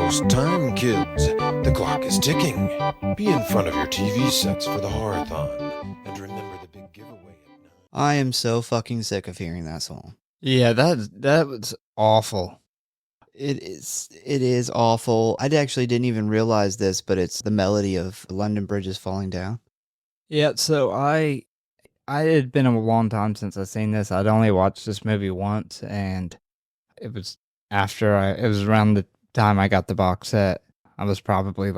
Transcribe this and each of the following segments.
almost time, kids. The clock is ticking. Be in front of your TV sets for the horror-thon. And remember the big giveaway at 9. I am so fucking sick of hearing that song. Yeah, that was awful. It is awful. I actually didn't even realize this, but it's the melody of London Bridge is Falling Down. Yeah, so I had been a long time since I'd seen this. I'd only watched this movie once, and it was it was around the time I got the box set. I was probably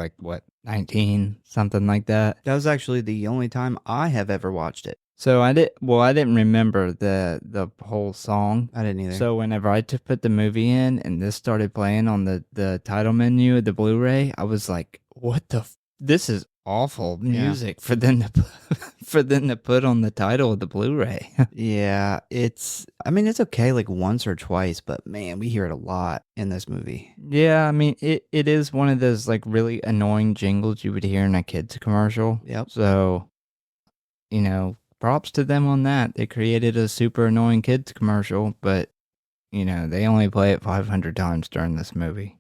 19, something like that. That was actually the only time I have ever watched it. So I didn't remember the whole song. I didn't either. So whenever I put the movie in and this started playing on the title menu of the Blu-ray, I was like, "What the? This is awful music for them to put on the title of the Blu-ray." Yeah, it's okay once or twice, but man, we hear it a lot in this movie. Yeah, I mean it is one of those really annoying jingles you would hear in a kids commercial. Yep. So, props to them on that. They created a super annoying kids commercial, but they only play it 500 times during this movie.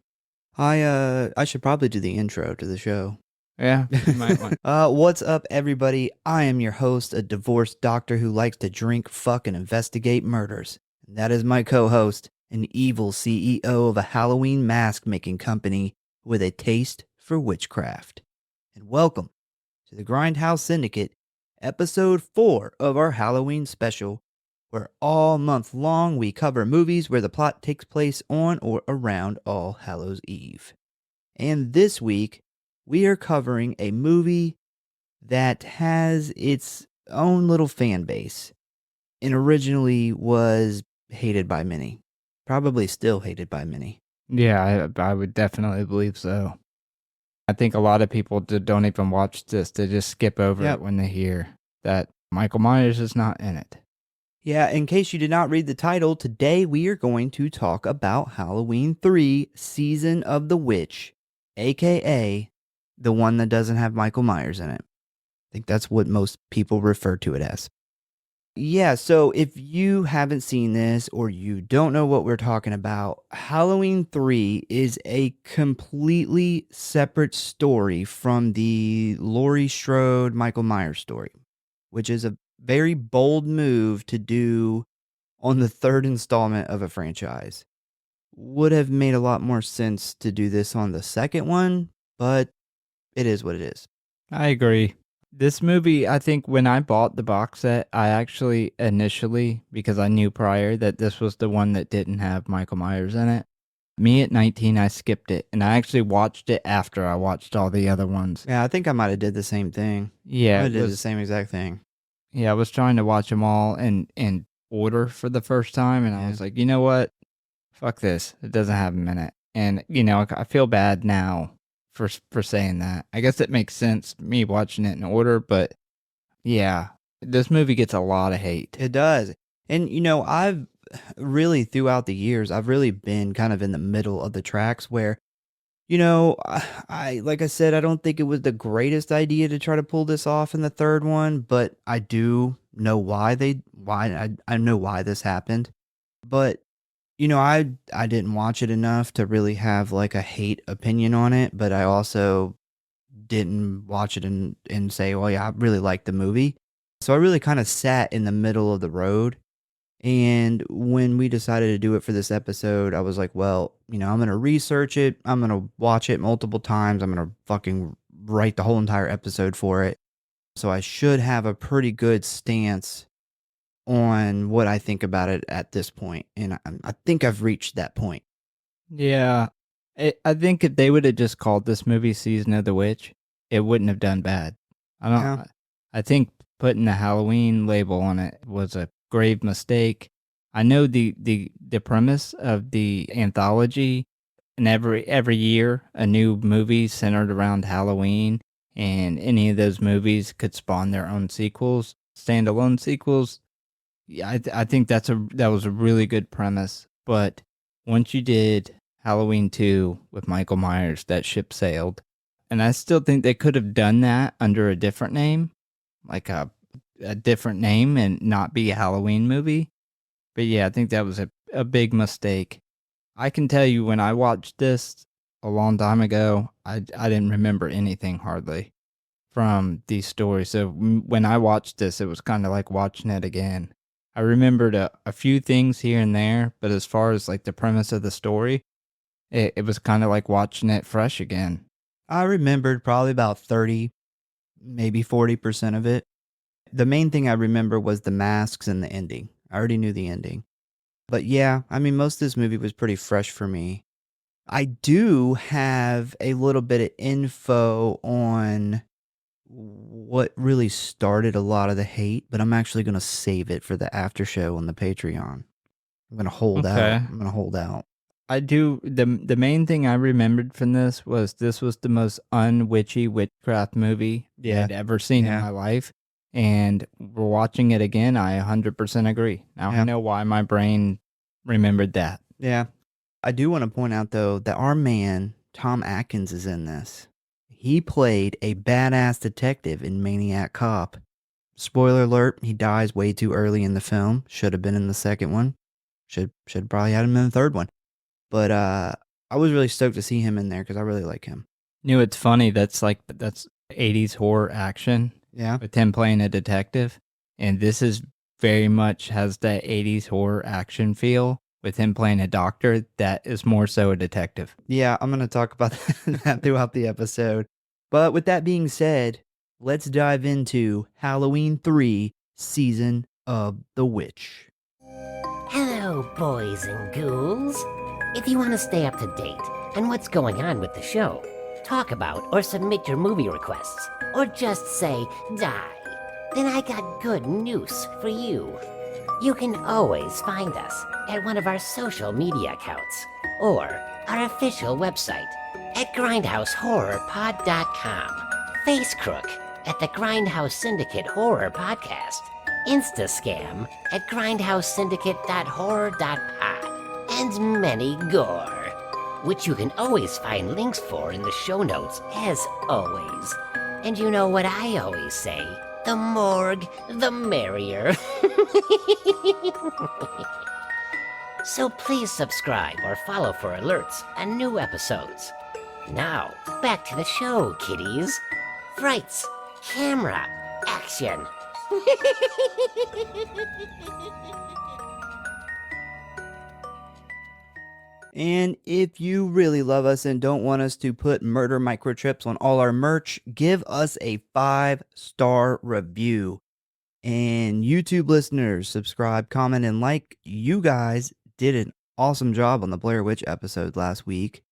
I should probably do the intro to the show. Yeah, you might want. What's up, everybody? I am your host, a divorced doctor who likes to drink, fuck, and investigate murders. And that is my co-host, an evil CEO of a Halloween mask-making company with a taste for witchcraft. And welcome to the Grindhouse Syndicate, episode 4 of our Halloween special, where all month long we cover movies where the plot takes place on or around All Hallows Eve. And this week, we are covering a movie that has its own little fan base and originally was hated by many. Probably still hated by many. Yeah, I would definitely believe so. I think a lot of people don't even watch this. They just skip over it when they hear that Michael Myers is not in it. Yeah, in case you did not read the title, today we are going to talk about Halloween 3, Season of the Witch, aka the one that doesn't have Michael Myers in it. I think that's what most people refer to it as. Yeah, so if you haven't seen this or you don't know what we're talking about, Halloween 3 is a completely separate story from the Laurie Strode Michael Myers story, which is a very bold move to do on the third installment of a franchise. Would have made a lot more sense to do this on the second one, but it is what it is. I agree. This movie, I think when I bought the box set, I actually initially, because I knew prior that this was the one that didn't have Michael Myers in it, me at 19, I skipped it, and I actually watched it after I watched all the other ones. Yeah, I think I might have did the same thing. Yeah. I did the same exact thing. Yeah, I was trying to watch them all in order for the first time, and I was like, you know what? Fuck this. It doesn't have them in it. And, I feel bad now for saying that. I guess it makes sense, me watching it in order, but yeah, this movie gets a lot of hate. It does. And, I've really, throughout the years, I've really been kind of in the middle of the tracks where, I like I said, I don't think it was the greatest idea to try to pull this off in the third one, but I do know why I know why this happened. But I didn't watch it enough to really have a hate opinion on it, but I also didn't watch it and say, well, yeah, I really liked the movie. So I really kind of sat in the middle of the road. And when we decided to do it for this episode, I was like, well, I'm going to research it. I'm going to watch it multiple times. I'm going to fucking write the whole entire episode for it. So I should have a pretty good stance on what I think about it at this point. And I think I've reached that point. Yeah. I think if they would have just called this movie Season of the Witch, it wouldn't have done bad. I think putting the Halloween label on it was a grave mistake. I know the premise of the anthology, and every year a new movie centered around Halloween, and any of those movies could spawn their own sequels, standalone sequels. Yeah, I think that was a really good premise. But once you did Halloween 2 with Michael Myers, that ship sailed. And I still think they could have done that under a different name, like a different name and not be a Halloween movie. But yeah, I think that was a big mistake. I can tell you when I watched this, a long time ago. I didn't remember anything hardly from these stories. So when I watched this, it was kind of like watching it again. I remembered a few things here and there, but as far as like the premise of the story, it was kind of like watching it fresh again. I remembered probably about 30, maybe 40% of it. The main thing I remember was the masks and the ending. I already knew the ending. But yeah, I mean, most of this movie was pretty fresh for me. I do have a little bit of info on what really started a lot of the hate, but I'm actually going to save it for the after show on the Patreon. I'm going to hold out. I'm going to hold out. I do. The main thing I remembered from this was the most unwitchy witchcraft movie I'd ever seen in my life. And we're watching it again. I 100% agree. Now I know why my brain remembered that. Yeah. I do want to point out, though, that our man, Tom Atkins, is in this. He played a badass detective in Maniac Cop. Spoiler alert, he dies way too early in the film. Should have been in the second one. Should probably had him in the third one. But I was really stoked to see him in there because I really like him. You know, it's funny. That's 80s horror action. Yeah. With him playing a detective. And this is very much has that 80s horror action feel with him playing a doctor that is more so a detective. Yeah, I'm going to talk about that throughout the episode. But with that being said, let's dive into Halloween 3 Season of the Witch. Hello, boys and ghouls. If you want to stay up to date on what's going on with the show, talk about or submit your movie requests, or just say die, then I got good news for you. You can always find us at one of our social media accounts or our official website at Grindhouse.Horror.Pod.com, Facecrook at the Grindhouse Syndicate Horror Podcast, Instascam at GrindhouseSyndicate.Horror.Pod, and many gore, which you can always find links for in the show notes as always. And you know what I always say, the morgue, the merrier. So please subscribe or follow for alerts on new episodes. Now, back to the show, kiddies. Frights, camera, action. And if you really love us and don't want us to put murder microchips on all our merch, give us a 5-star review. And YouTube listeners, subscribe, comment, and like. You guys did an awesome job on the Blair Witch episode last week.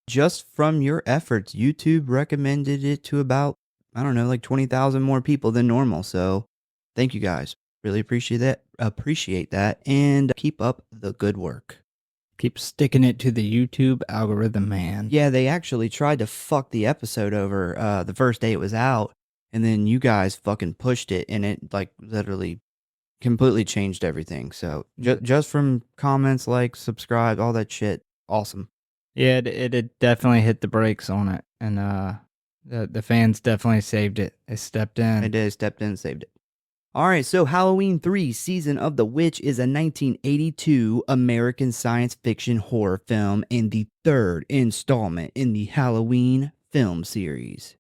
Just from your efforts, YouTube recommended it to about, 20,000 more people than normal. So thank you guys. Really appreciate that. And keep up the good work. Keep sticking it to the YouTube algorithm, man. Yeah, they actually tried to fuck the episode over the first day it was out. And then you guys fucking pushed it, and it literally completely changed everything. So just from comments, subscribe, all that shit, awesome. Yeah, it definitely hit the brakes on it, and the fans definitely saved it. They stepped in. They did, stepped in and saved it. All right, so Halloween 3 Season of the Witch is a 1982 American science fiction horror film and the third installment in the Halloween film series.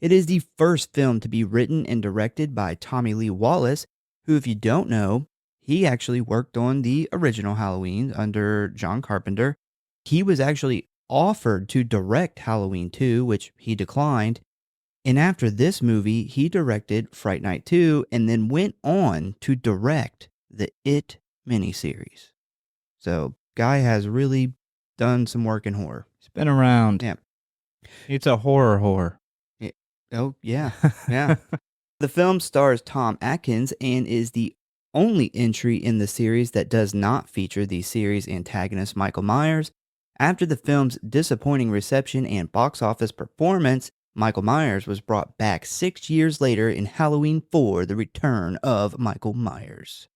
It is the first film to be written and directed by Tommy Lee Wallace, who, if you don't know, he actually worked on the original Halloween under John Carpenter. He was actually offered to direct Halloween 2, which he declined. And after this movie, he directed Fright Night 2 and then went on to direct the It miniseries. So, guy has really done some work in horror. He's been around. Yeah. It's a horror. Oh, yeah. Yeah. The film stars Tom Atkins and is the only entry in the series that does not feature the series antagonist Michael Myers. After the film's disappointing reception and box office performance, Michael Myers was brought back 6 years later in Halloween 4, The Return of Michael Myers.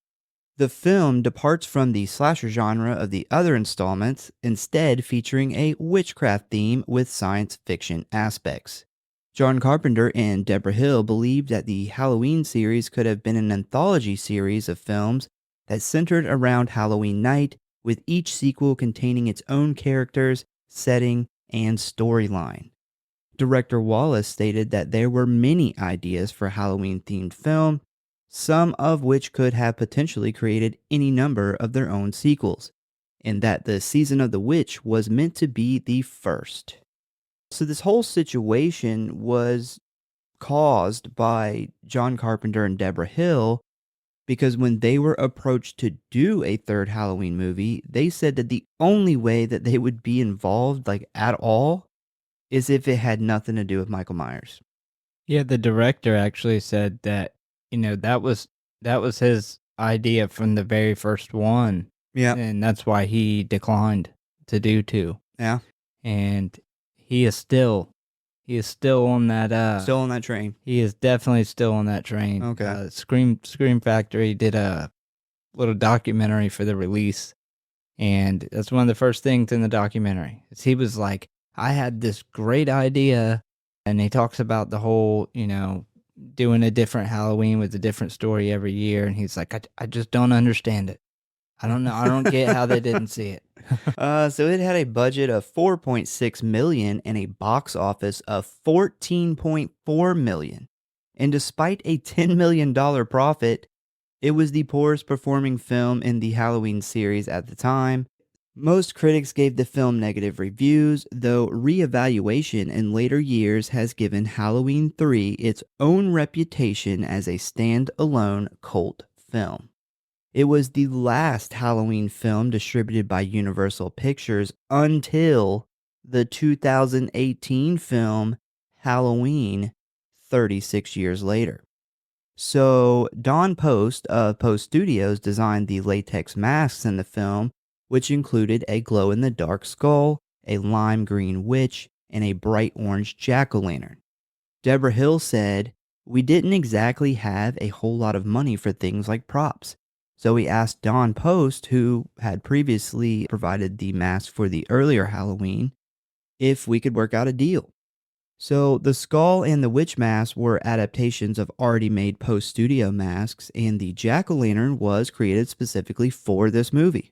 The film departs from the slasher genre of the other installments, instead featuring a witchcraft theme with science fiction aspects. John Carpenter and Deborah Hill believed that the Halloween series could have been an anthology series of films that centered around Halloween night, with each sequel containing its own characters, setting, and storyline. Director Wallace stated that there were many ideas for Halloween-themed film, some of which could have potentially created any number of their own sequels, and that the Season of the Witch was meant to be the first. So this whole situation was caused by John Carpenter and Deborah Hill, because when they were approached to do a third Halloween movie, they said that the only way that they would be involved, like at all, is if it had nothing to do with Michael Myers. Yeah, the director actually said that, that was his idea from the very first one. Yeah. And that's why he declined to do 2. Yeah. And he is still on that Still on that train. He is definitely still on that train. Okay. Scream Factory did a little documentary for the release, and that's one of the first things in the documentary. Is he was like, I had this great idea, and he talks about the whole, doing a different Halloween with a different story every year, and he's like, I just don't understand it. I don't know. I don't get how they didn't see it. So it had a budget of $4.6 million and a box office of $14.4 million. And despite a $10 million profit, it was the poorest performing film in the Halloween series at the time. Most critics gave the film negative reviews, though reevaluation in later years has given Halloween 3 its own reputation as a standalone cult film. It was the last Halloween film distributed by Universal Pictures until the 2018 film Halloween, 36 years later. So Don Post of Post Studios designed the latex masks in the film, which included a glow-in-the-dark skull, a lime green witch, and a bright orange jack-o'-lantern. Deborah Hill said, "We didn't exactly have a whole lot of money for things like props. So we asked Don Post, who had previously provided the mask for the earlier Halloween, if we could work out a deal." So the skull and the witch mask were adaptations of already made Post Studio masks, and the jack-o'-lantern was created specifically for this movie.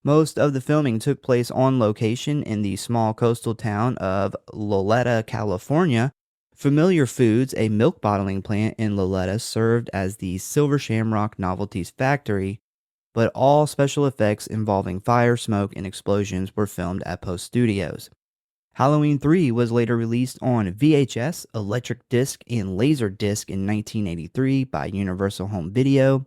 Most of the filming took place on location in the small coastal town of Loleta, California. Familiar Foods, a milk bottling plant in Loleta, served as the Silver Shamrock Novelties factory, but all special effects involving fire, smoke, and explosions were filmed at Post Studios. Halloween 3 was later released on VHS, electric disc, and laser disc in 1983 by Universal Home Video.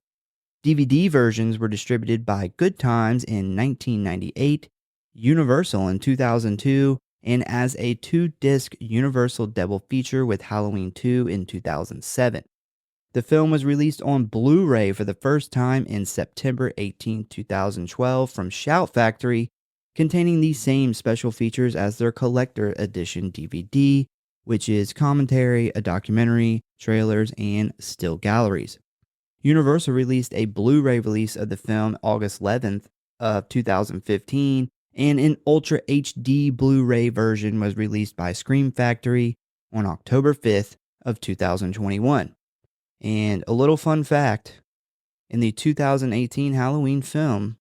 DVD versions were distributed by Good Times in 1998, Universal in 2002, and as a 2-disc Universal double feature with Halloween 2 in 2007. The film was released on Blu-ray for the first time in September 18, 2012 from Shout Factory, containing the same special features as their collector edition DVD, which is commentary, a documentary, trailers, and still galleries. Universal released a Blu-ray release of the film August 11th of 2015, and an Ultra HD Blu-ray version was released by Scream Factory on October 5th of 2021. And a little fun fact, in the 2018 Halloween film,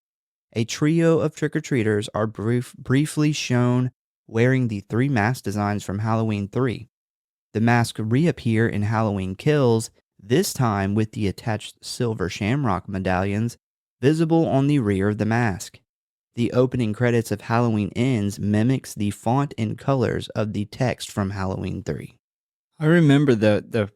a trio of trick-or-treaters are briefly shown wearing the 3 mask designs from Halloween 3. The masks reappear in Halloween Kills, this time with the attached silver shamrock medallions visible on the rear of the mask. The opening credits of Halloween Ends mimics the font and colors of the text from Halloween 3. I remember the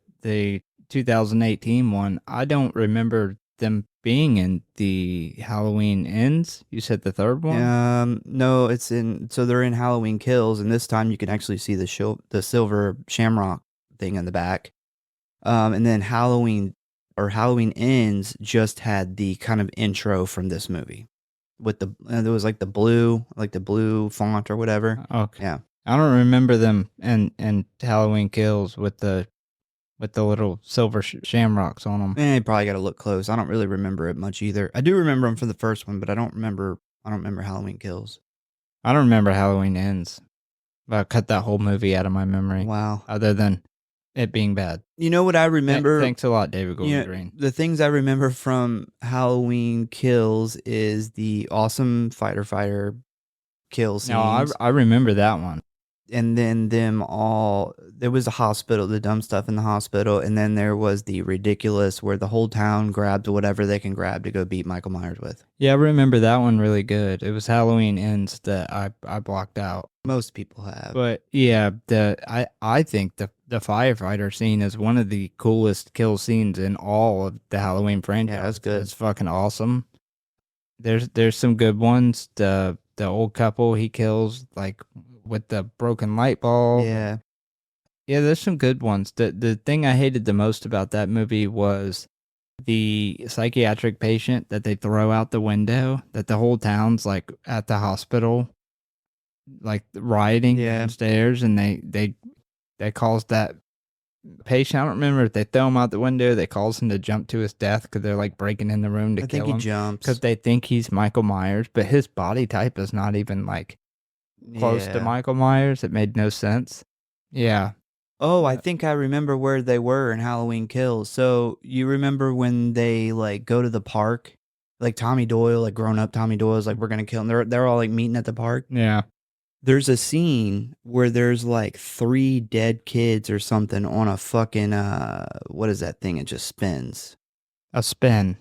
2018 one. I don't remember them being in the Halloween Ends. You said the third one? No, they're in Halloween Kills, and this time you can actually see the silver shamrock thing in the back. And then Halloween Ends just had the kind of intro from this movie with there was like the blue font or whatever. Okay. Yeah. I don't remember them and Halloween Kills with the little silver shamrocks on them. You probably got to look close. I don't really remember it much either. I do remember them from the first one, but I don't remember Halloween Kills. I don't remember Halloween Ends. But I cut that whole movie out of my memory. Wow. Other than it being bad. You know what I remember? Thanks a lot, David Gordon Green. The things I remember from Halloween Kills is the awesome fighter kill scenes. No, I remember that one. and then there was a hospital, the dumb stuff in the hospital, and then there was the ridiculous where the whole town grabbed whatever they can grab to go beat Michael Myers with. Yeah, I remember that one really good. It was Halloween Ends that I blocked out. Most people have. But yeah, I think the firefighter scene is one of the coolest kill scenes in all of the Halloween franchise. Yeah, that's good. It's fucking awesome. There's some good ones. The old couple he kills, like with the broken light bulb. Yeah. Yeah, there's some good ones. The thing I hated the most about that movie was the psychiatric patient that they throw out the window, that the whole town's like at the hospital, like rioting downstairs, and they cause that patient. I don't remember if they throw him out the window, they cause him to jump to his death because they're like breaking in the room to kill him. I think he jumps because they think he's Michael Myers, but his body type is not even like close to Michael Myers. It made no sense. Yeah. Oh, I think I remember where they were in Halloween Kills. So you remember when they like go to the park, like Tommy Doyle, like grown up Tommy Doyle is like, we're gonna kill him. They're all like meeting at the park. Yeah. There's a scene where there's like 3 dead kids or something on a fucking what is that thing? It just spins. A spin.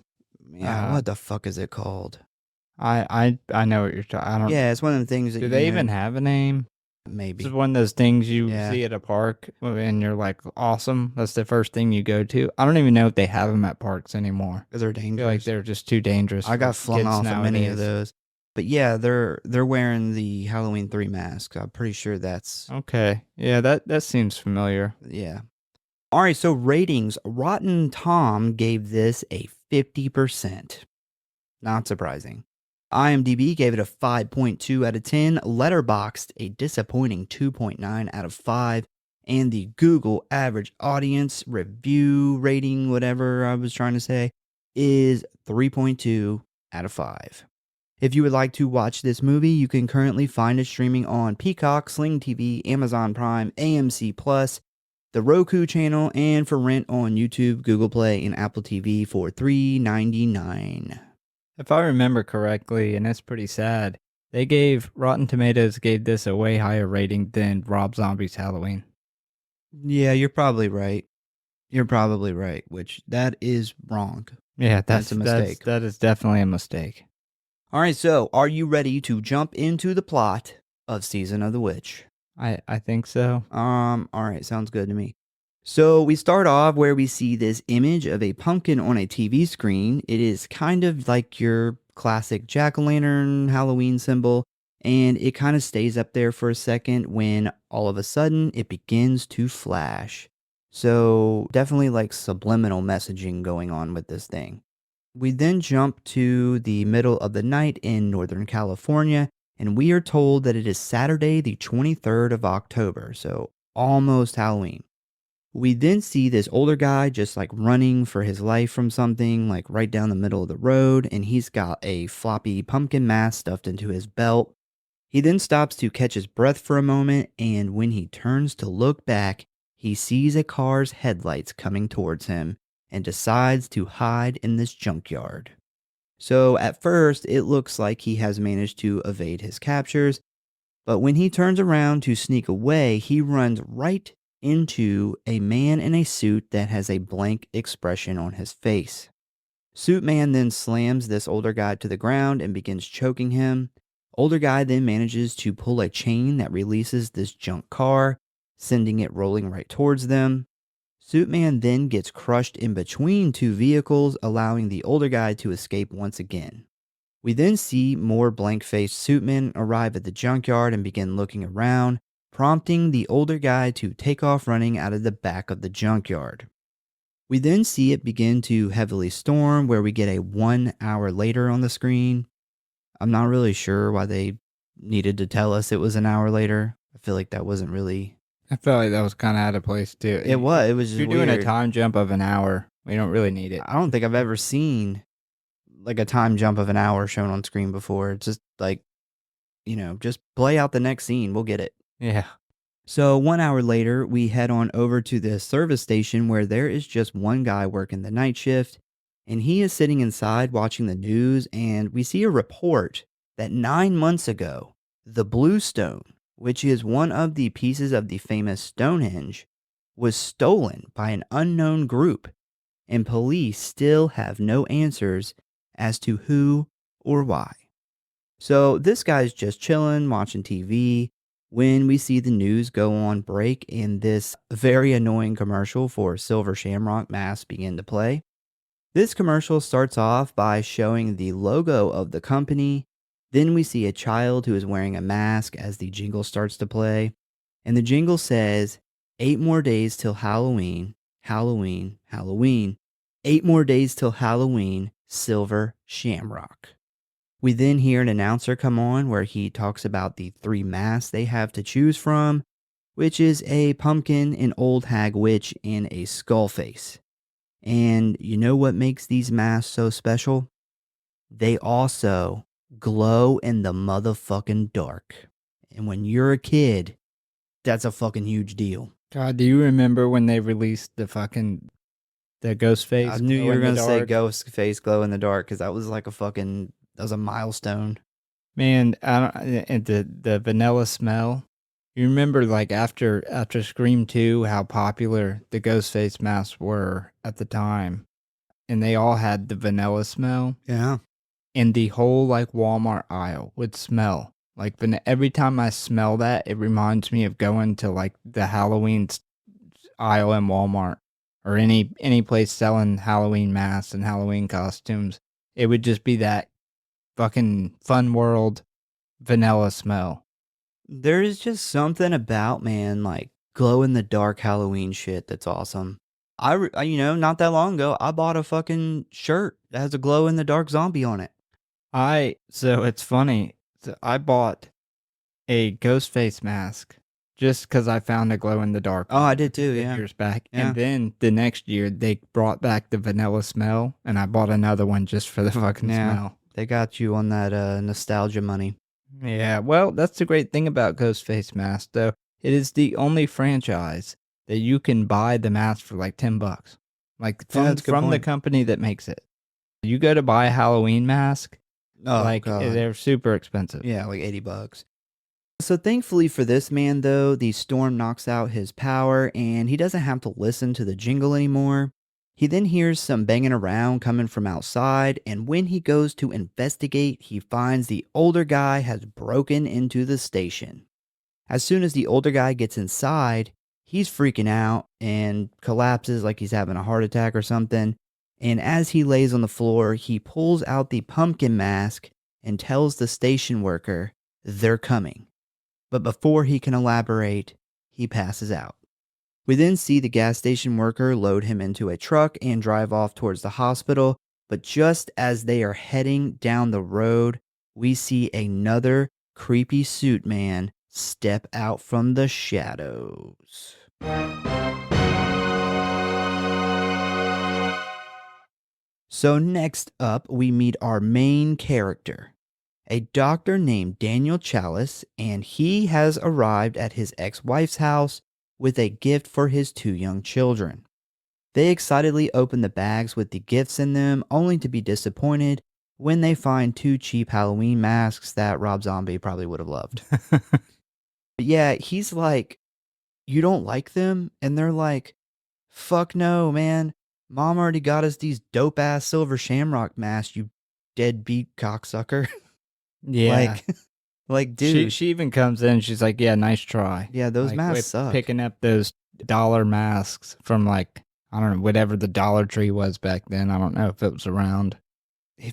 Yeah, what the fuck is it called? I know what you're talking. I don't. Yeah, it's one of the things that. Do they even have a name? Maybe. It's one of those things you see at a park and you're like, awesome. That's the first thing you go to. I don't even know if they have them at parks anymore. Because they're dangerous. I feel like they're just too dangerous. I got flung off of many of those. But yeah, they're wearing the Halloween 3 masks. I'm pretty sure that's... Okay. Yeah, that seems familiar. Yeah. All right, so ratings. Rotten Tom gave this a 50%. Not surprising. IMDb gave it a 5.2 out of 10, Letterboxd a disappointing 2.9 out of 5, and the Google average audience review rating, whatever I was trying to say, is 3.2 out of 5. If you would like to watch this movie, you can currently find it streaming on Peacock, Sling TV, Amazon Prime, AMC Plus, the Roku channel, and for rent on YouTube, Google Play, and Apple TV for $3.99. If I remember correctly, and it's pretty sad, Rotten Tomatoes gave this a way higher rating than Rob Zombie's Halloween. Yeah, you're probably right. Which that is wrong. Yeah, that's a mistake. That is definitely a mistake. All right, so are you ready to jump into the plot of Season of the Witch? I think so. All right, sounds good to me. So we start off where we see this image of a pumpkin on a TV screen. It is kind of like your classic jack-o'-lantern Halloween symbol, and it kind of stays up there for a second when all of a sudden it begins to flash. So definitely like subliminal messaging going on with this thing. We then jump to the middle of the night in Northern California, and we are told that it is Saturday the 23rd of October, so almost Halloween. We then see this older guy just like running for his life from something like right down the middle of the road, and he's got a floppy pumpkin mask stuffed into his belt. He then stops to catch his breath for a moment, and when he turns to look back, he sees a car's headlights coming towards him and decides to hide in this junkyard. So at first, it looks like he has managed to evade his captors, but when he turns around to sneak away, he runs right into a man in a suit that has a blank expression on his face. Suit man then slams this older guy to the ground and begins choking him. Older guy then manages to pull a chain that releases this junk car, sending it rolling right towards them. Suit man then gets crushed in between 2 vehicles, allowing the older guy to escape once again. We then see more blank-faced suit men arrive at the junkyard and begin looking around, prompting the older guy to take off running out of the back of the junkyard. We then see it begin to heavily storm, where we get a 1 hour later on the screen. I'm not really sure why they needed to tell us it was an hour later. I feel like that wasn't really... I felt like that was kind of out of place too. It was just You're weird. Doing a time jump of an hour. We don't really need it. I don't think I've ever seen like a time jump of an hour shown on screen before. It's just like, just play out the next scene. We'll get it. Yeah. So 1 hour later, we head on over to the service station where there is just one guy working the night shift, and he is sitting inside watching the news, and we see a report that 9 months ago, the Bluestone, which is one of the pieces of the famous Stonehenge, was stolen by an unknown group, and police still have no answers as to who or why. So this guy's just chilling, watching TV, when we see the news go on break and this very annoying commercial for Silver Shamrock mask begin to play. This commercial starts off by showing the logo of the company. Then we see a child who is wearing a mask as the jingle starts to play. And the jingle says, 8 more days till Halloween, Halloween, Halloween. 8 more days till Halloween, Silver Shamrock. We then hear an announcer come on where he talks about the 3 masks they have to choose from, which is a pumpkin, an old hag witch, and a skull face. And you know what makes these masks so special? They also glow in the motherfucking dark. And when you're a kid, that's a fucking huge deal. God, do you remember when they released the ghost face? I knew you were going to say ghost face glow in the dark because that was like that was a milestone. Man, and the vanilla smell. You remember like after Scream 2 how popular the ghost face masks were at the time, and they all had the vanilla smell. Yeah. And the whole like Walmart aisle would smell like every time I smell that, it reminds me of going to like the Halloween aisle in Walmart or any place selling Halloween masks and Halloween costumes. It would just be that fucking Fun World vanilla smell. There is just something about, man, like glow in the dark Halloween shit that's awesome. Not that long ago, I bought a fucking shirt that has a glow in the dark zombie on it. So it's funny. So I bought a ghost face mask just because I found a glow in the dark. Oh, I did too, yeah. Years back. Yeah. And then the next year they brought back the vanilla smell, and I bought another one just for the fucking smell. They got you on that nostalgia money. Yeah, well, that's the great thing about Ghostface mask, though. It is the only franchise that you can buy the mask for like $10. Like from the company that makes it. You go to buy a Halloween mask, God. They're super expensive. Yeah, like $80. So thankfully for this man, though, the storm knocks out his power and he doesn't have to listen to the jingle anymore. He then hears some banging around coming from outside, and when he goes to investigate, he finds the older guy has broken into the station. As soon as the older guy gets inside, he's freaking out and collapses like he's having a heart attack or something. And as he lays on the floor, he pulls out the pumpkin mask and tells the station worker they're coming. But before he can elaborate, he passes out. We then see the gas station worker load him into a truck and drive off towards the hospital, but just as they are heading down the road, we see another creepy suit man step out from the shadows. So next up, we meet our main character, a doctor named Daniel Chalice, and he has arrived at his ex-wife's house with a gift for his 2 young children. They excitedly open the bags with the gifts in them, only to be disappointed when they find 2 cheap Halloween masks that Rob Zombie probably would have loved. But yeah, he's like, you don't like them? And they're like, fuck no, man. Mom already got us these dope-ass Silver Shamrock masks, you deadbeat cocksucker. Yeah. Like, dude. She even comes in, she's like, yeah, nice try. Yeah, those masks suck. Picking up those dollar masks from like, I don't know, whatever the Dollar Tree was back then. I don't know if it was around.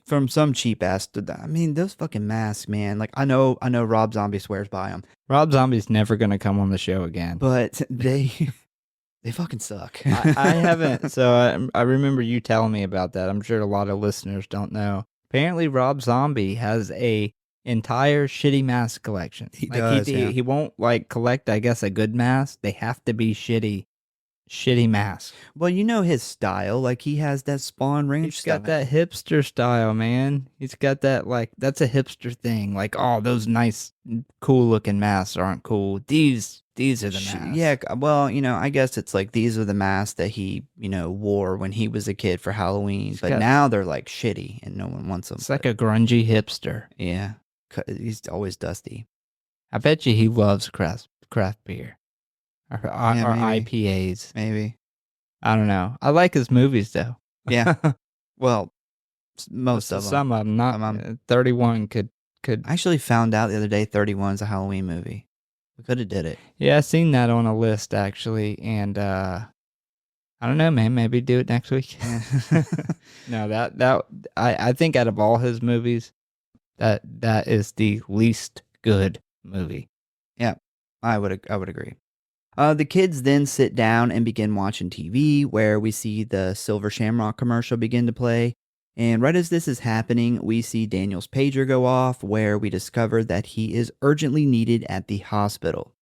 From some cheap ass, I mean, those fucking masks, man. Like, I know Rob Zombie swears by them. Rob Zombie's never going to come on the show again. But they fucking suck. I haven't, so I remember you telling me about that. I'm sure a lot of listeners don't know. Apparently, Rob Zombie has a entire shitty mask collection. He does. He won't like collect, I guess, a good mask. They have to be shitty masks. Well, you know his style. Like, he has that Spawn Ranch He's stuff. got that hipster style, man. He's got that, like, that's a hipster thing. Like, oh, those nice, cool looking masks aren't cool. These are the masks. Yeah, well, I guess it's like these are the masks that he, wore when he was a kid for Halloween. But now they're like shitty and no one wants them. It's like a grungy hipster. Yeah. He's always dusty. I bet you he loves craft beer or maybe. IPAs. Maybe. I don't know. I like his movies though. Yeah. Well, most of them. Some of them, not 31 could. I actually found out the other day 31 is a Halloween movie. We could have did it. Yeah, I seen that on a list actually, and I don't know, man. Maybe do it next week. Yeah. No, I think out of all his movies, that is the least good movie. Yeah, I would agree. The kids then sit down and begin watching TV, where we see the Silver Shamrock commercial begin to play. And right as this is happening, we see Daniel's pager go off, where we discover that he is urgently needed at the hospital.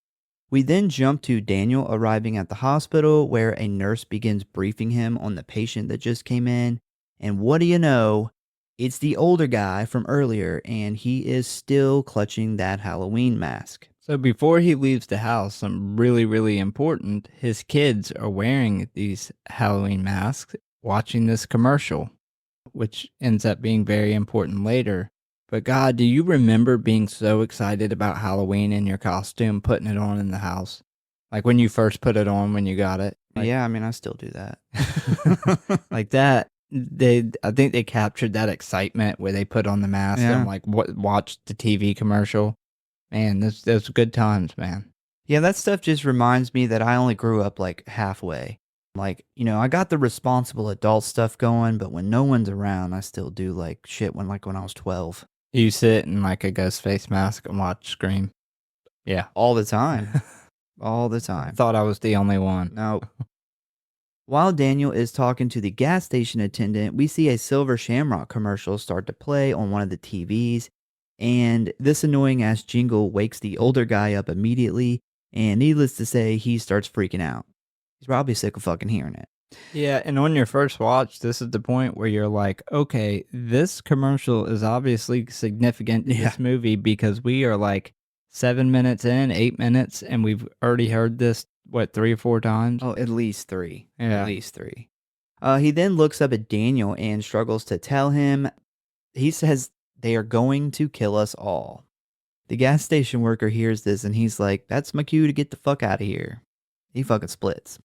We then jump to Daniel arriving at the hospital, where a nurse begins briefing him on the patient that just came in. And what do you know? It's the older guy from earlier, and he is still clutching that Halloween mask. So before he leaves the house, some really, really important, his kids are wearing these Halloween masks, watching this commercial, which ends up being very important later. But God, do you remember being so excited about Halloween in your costume, putting it on in the house? Like when you first put it on when you got it? Like, Yeah, I mean, I still do that. like that. I think they captured that excitement where they put on the mask Yeah. and like watched the TV commercial. Man, those good times, man. Yeah, that stuff just reminds me that I only grew up like halfway. Like, I got the responsible adult stuff going, but when no one's around, I still do like shit when I was 12. You sit in like a ghost face mask and watch Scream. Yeah. All the time. All the I time. thought I was the only one. No. While Daniel is talking to the gas station attendant, we see a Silver Shamrock commercial start to play on one of the TVs. And this annoying ass jingle wakes the older guy up immediately. And needless to say, he starts freaking out. He's probably sick of fucking hearing it. Yeah, and on your first watch, this is the point where you're like, okay, this commercial is obviously significant in this movie because we are like 7 minutes in, 8 minutes, and we've already heard this, 3 or 4 times? Oh, at least 3. Yeah. At least 3. He then looks up at Daniel and struggles to tell him. He says they are going to kill us all. The gas station worker hears this and he's like, that's my cue to get the fuck out of here. He fucking splits.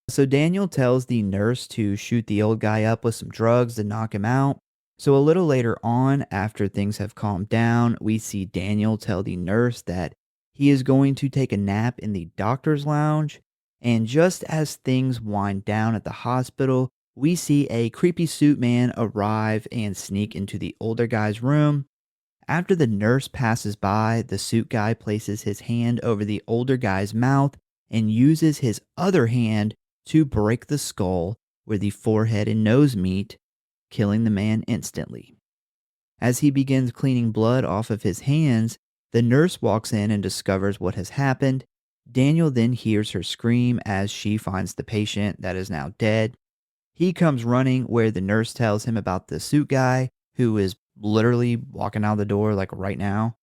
So Daniel tells the nurse to shoot the old guy up with some drugs to knock him out. So a little later on, after things have calmed down, we see Daniel tell the nurse that he is going to take a nap in the doctor's lounge. And just as things wind down at the hospital, we see a creepy suit man arrive and sneak into the older guy's room. After the nurse passes by, the suit guy places his hand over the older guy's mouth and uses his other hand to break the skull where the forehead and nose meet, killing the man instantly. As he begins cleaning blood off of his hands, the nurse walks in and discovers what has happened. Daniel then hears her scream as she finds the patient that is now dead. He comes running where the nurse tells him about the suit guy who is literally walking out the door like right now.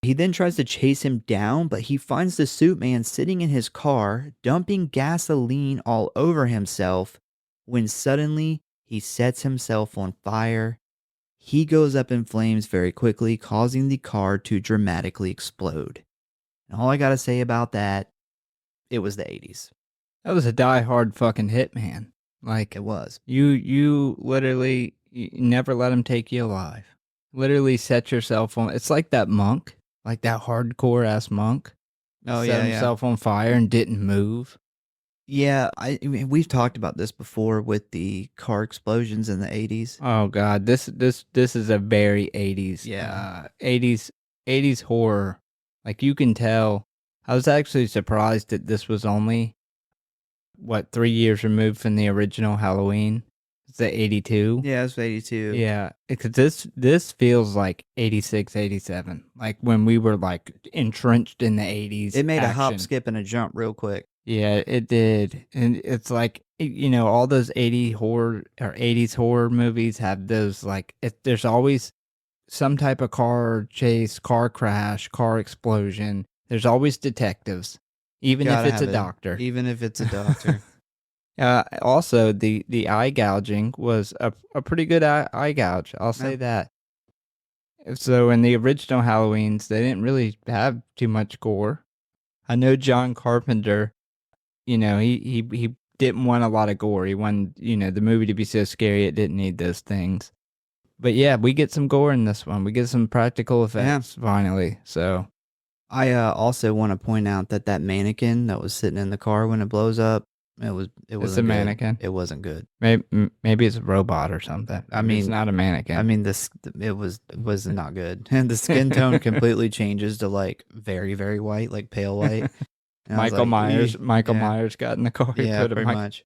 He then tries to chase him down, but he finds the suit man sitting in his car, dumping gasoline all over himself, when suddenly he sets himself on fire. He goes up in flames very quickly, causing the car to dramatically explode. And all I gotta say about that, it was the 80s. That was a die-hard fucking hit, man. Like, It was. you literally never let him take you alive. Literally set yourself on. It's like that monk, like that hardcore ass monk. Oh, set himself on fire and didn't move. Yeah, I mean, we've talked about this before with the car explosions in the 80s. Oh God, this is a very 80s. Yeah. 80s horror. Like you can tell. I was actually surprised that this was only 3 years removed from the original Halloween. It's the 82. Yeah, it's 82. Yeah, because this feels like 86, 87. Like when we were like entrenched in the 80s. It made a hop, action. skip, and a jump real quick. Yeah, it did. And it's like, all those 80 horror or 80s horror movies have those like, there's always some type of car chase, car crash, car explosion. There's always detectives, even Gotta if it's have a it, doctor. Even if it's a doctor. Also, the eye gouging was a pretty good eye gouge. I'll say that. So in the original Halloweens, they didn't really have too much gore. I know John Carpenter, he didn't want a lot of gore. He wanted, the movie to be so scary it didn't need those things. But yeah, we get some gore in this one. We get some practical effects finally. So I also want to point out that mannequin that was sitting in the car when it blows up, it was a mannequin. It wasn't good. Maybe it's a robot or something. It's not a mannequin. I mean, it was not good. And the skin tone completely changes to like very, very white, like pale white. And I was like, Michael Myers got in the car. Yeah, pretty much.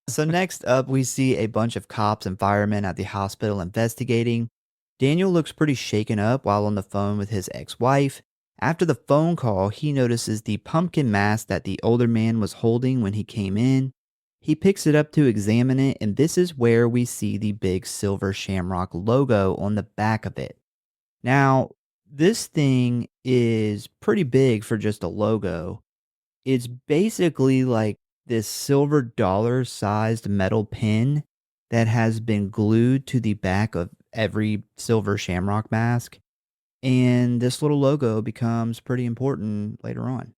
So next up, we see a bunch of cops and firemen at the hospital investigating. Daniel looks pretty shaken up while on the phone with his ex-wife. After the phone call, he notices the pumpkin mask that the older man was holding when he came in. He picks it up to examine it, and this is where we see the big silver Shamrock logo on the back of it. Now, this thing is pretty big for just a logo. It's basically like this silver dollar-sized metal pin that has been glued to the back of every silver Shamrock mask. And this little logo becomes pretty important later on.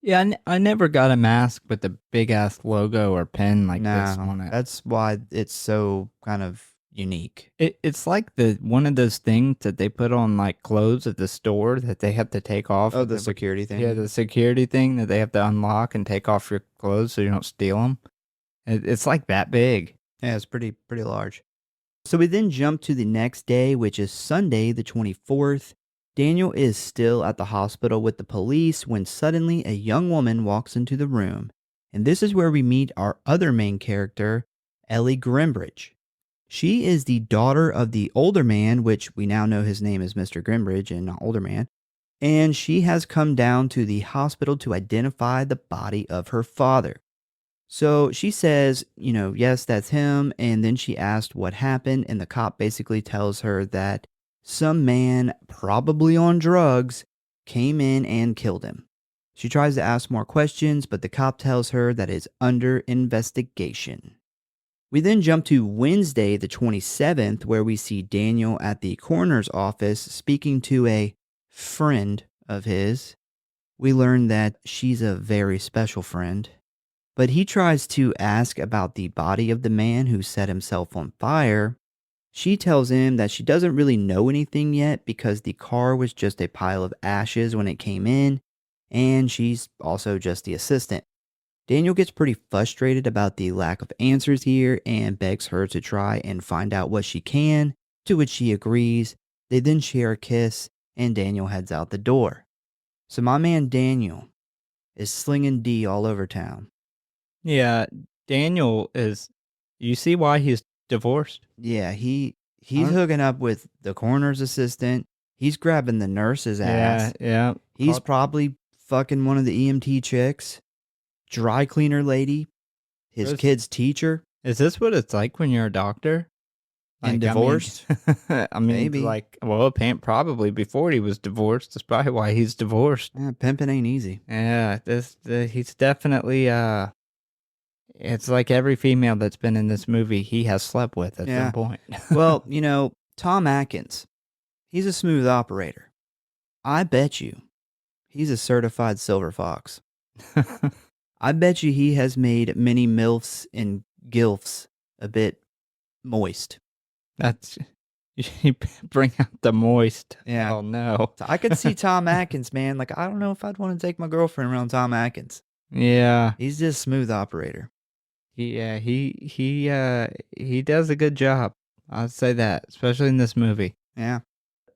Yeah, I never got a mask with a big-ass logo or pin like this on it. That's why it's so kind of unique. It's like one of those things that they put on like clothes at the store that they have to take off. Oh, the security thing? Yeah, the security thing that they have to unlock and take off your clothes so you don't steal them. It's like that big. Yeah, it's pretty large. So we then jump to the next day, which is Sunday the 24th. Daniel is still at the hospital with the police when suddenly a young woman walks into the room. And this is where we meet our other main character, Ellie Grimbridge. She is the daughter of the older man, which we now know his name is Mr. Grimbridge and not older man. And she has come down to the hospital to identify the body of her father. So she says, yes, that's him. And then she asked what happened. And the cop basically tells her that some man, probably on drugs, came in and killed him. She tries to ask more questions, but the cop tells her that it's under investigation. We then jump to Wednesday, the 27th, where we see Daniel at the coroner's office speaking to a friend of his. We learn that she's a very special friend. But he tries to ask about the body of the man who set himself on fire. She tells him that she doesn't really know anything yet because the car was just a pile of ashes when it came in, and she's also just the assistant. Daniel gets pretty frustrated about the lack of answers here and begs her to try and find out what she can, to which she agrees. They then share a kiss, and Daniel heads out the door. So my man Daniel is slinging D all over town. Yeah, Daniel is... You see why he's divorced? Yeah, he's hooking up with the coroner's assistant. He's grabbing the nurse's ass. Yeah. He's probably fucking one of the EMT chicks, dry cleaner lady, his kid's teacher. Is this what it's like when you're a doctor? And divorced? I mean, Maybe. Probably before he was divorced. That's probably why he's divorced. Yeah, pimping ain't easy. Yeah, he's definitely... It's like every female that's been in this movie, he has slept with at some point. Well, Tom Atkins, he's a smooth operator. I bet you he's a certified silver fox. I bet you he has made many MILFs and GILFs a bit moist. That's... You bring out the moist. Yeah. Oh, no. So I could see Tom Atkins, man. Like, I don't know if I'd want to take my girlfriend around Tom Atkins. Yeah. He's just a smooth operator. Yeah, he does a good job. I'd say that, especially in this movie. Yeah.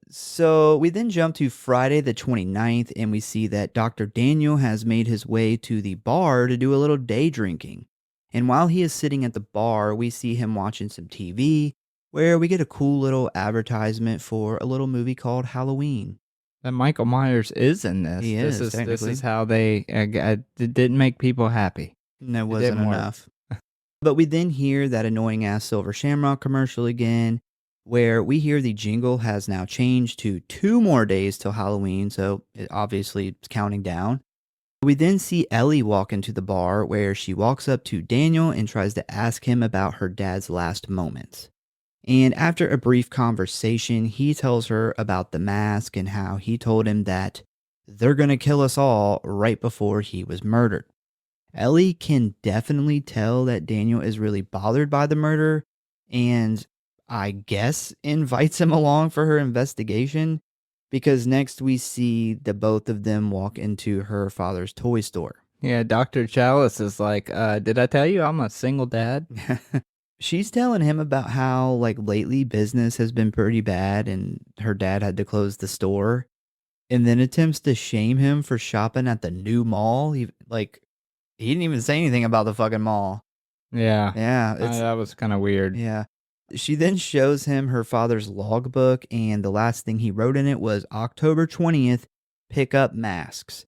So we then jump to Friday the 29th, and we see that Dr. Daniel has made his way to the bar to do a little day drinking. And while he is sitting at the bar, we see him watching some TV, where we get a cool little advertisement for a little movie called Halloween. That Michael Myers is in this. He is, This technically. is how they... it didn't make people happy. No, it wasn't didn't work. enough. But we then hear that annoying-ass Silver Shamrock commercial again, where we hear the jingle has now changed to 2 more days till Halloween, so it obviously it's counting down. We then see Ellie walk into the bar, where she walks up to Daniel and tries to ask him about her dad's last moments. And after a brief conversation, he tells her about the mask and how he told him that they're going to kill us all right before he was murdered. Ellie can definitely tell that Daniel is really bothered by the murder and I guess invites him along for her investigation because next we see the both of them walk into her father's toy store. Yeah, Dr. Chalice is like, did I tell you I'm a single dad? She's telling him about how like lately business has been pretty bad and her dad had to close the store and then attempts to shame him for shopping at the new mall. He didn't even say anything about the fucking mall. Yeah. Yeah, That was kind of weird. yeah. She then shows him her father's logbook, and the last thing he wrote in it was October 20th, pick up masks.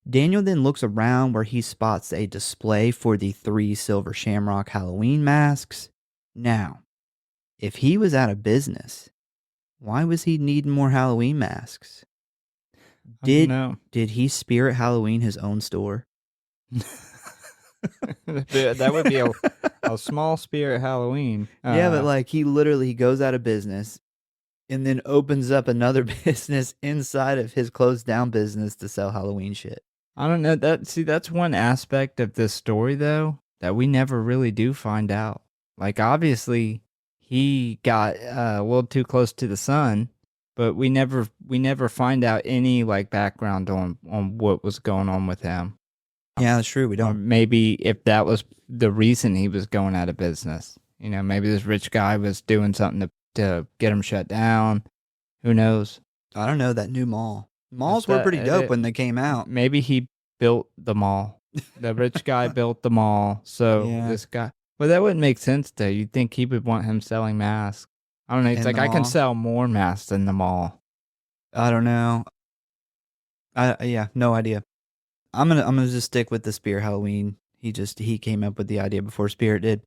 Daniel then looks around where he spots a display for the 3 silver Shamrock Halloween masks. Now, if he was out of business, why was he needing more Halloween masks? I don't know. Did he spirit Halloween his own store? That would be a small spirit Halloween. Yeah, but like he goes out of business and then opens up another business inside of his closed down business to sell Halloween shit. I don't know. That's one aspect of this story though that we never really do find out. Like obviously he got a little too close to the sun, but we never find out any like background on what was going on with him. Yeah, that's true. We Or don't. maybe if that was the reason he was going out of business. You know, maybe this rich guy was doing something to get him shut down. Who knows? I don't know, that new mall. Malls were pretty dope when they came out. Maybe he built the mall. The rich guy built the mall. So Yeah. this guy. Well, that wouldn't make sense though. You'd think he would want him selling masks. I don't know. It's In like the I can mall? sell more masks than the mall. I don't know. Yeah, no idea. I'm gonna just stick with the Spirit Halloween. He came up with the idea before Spirit did.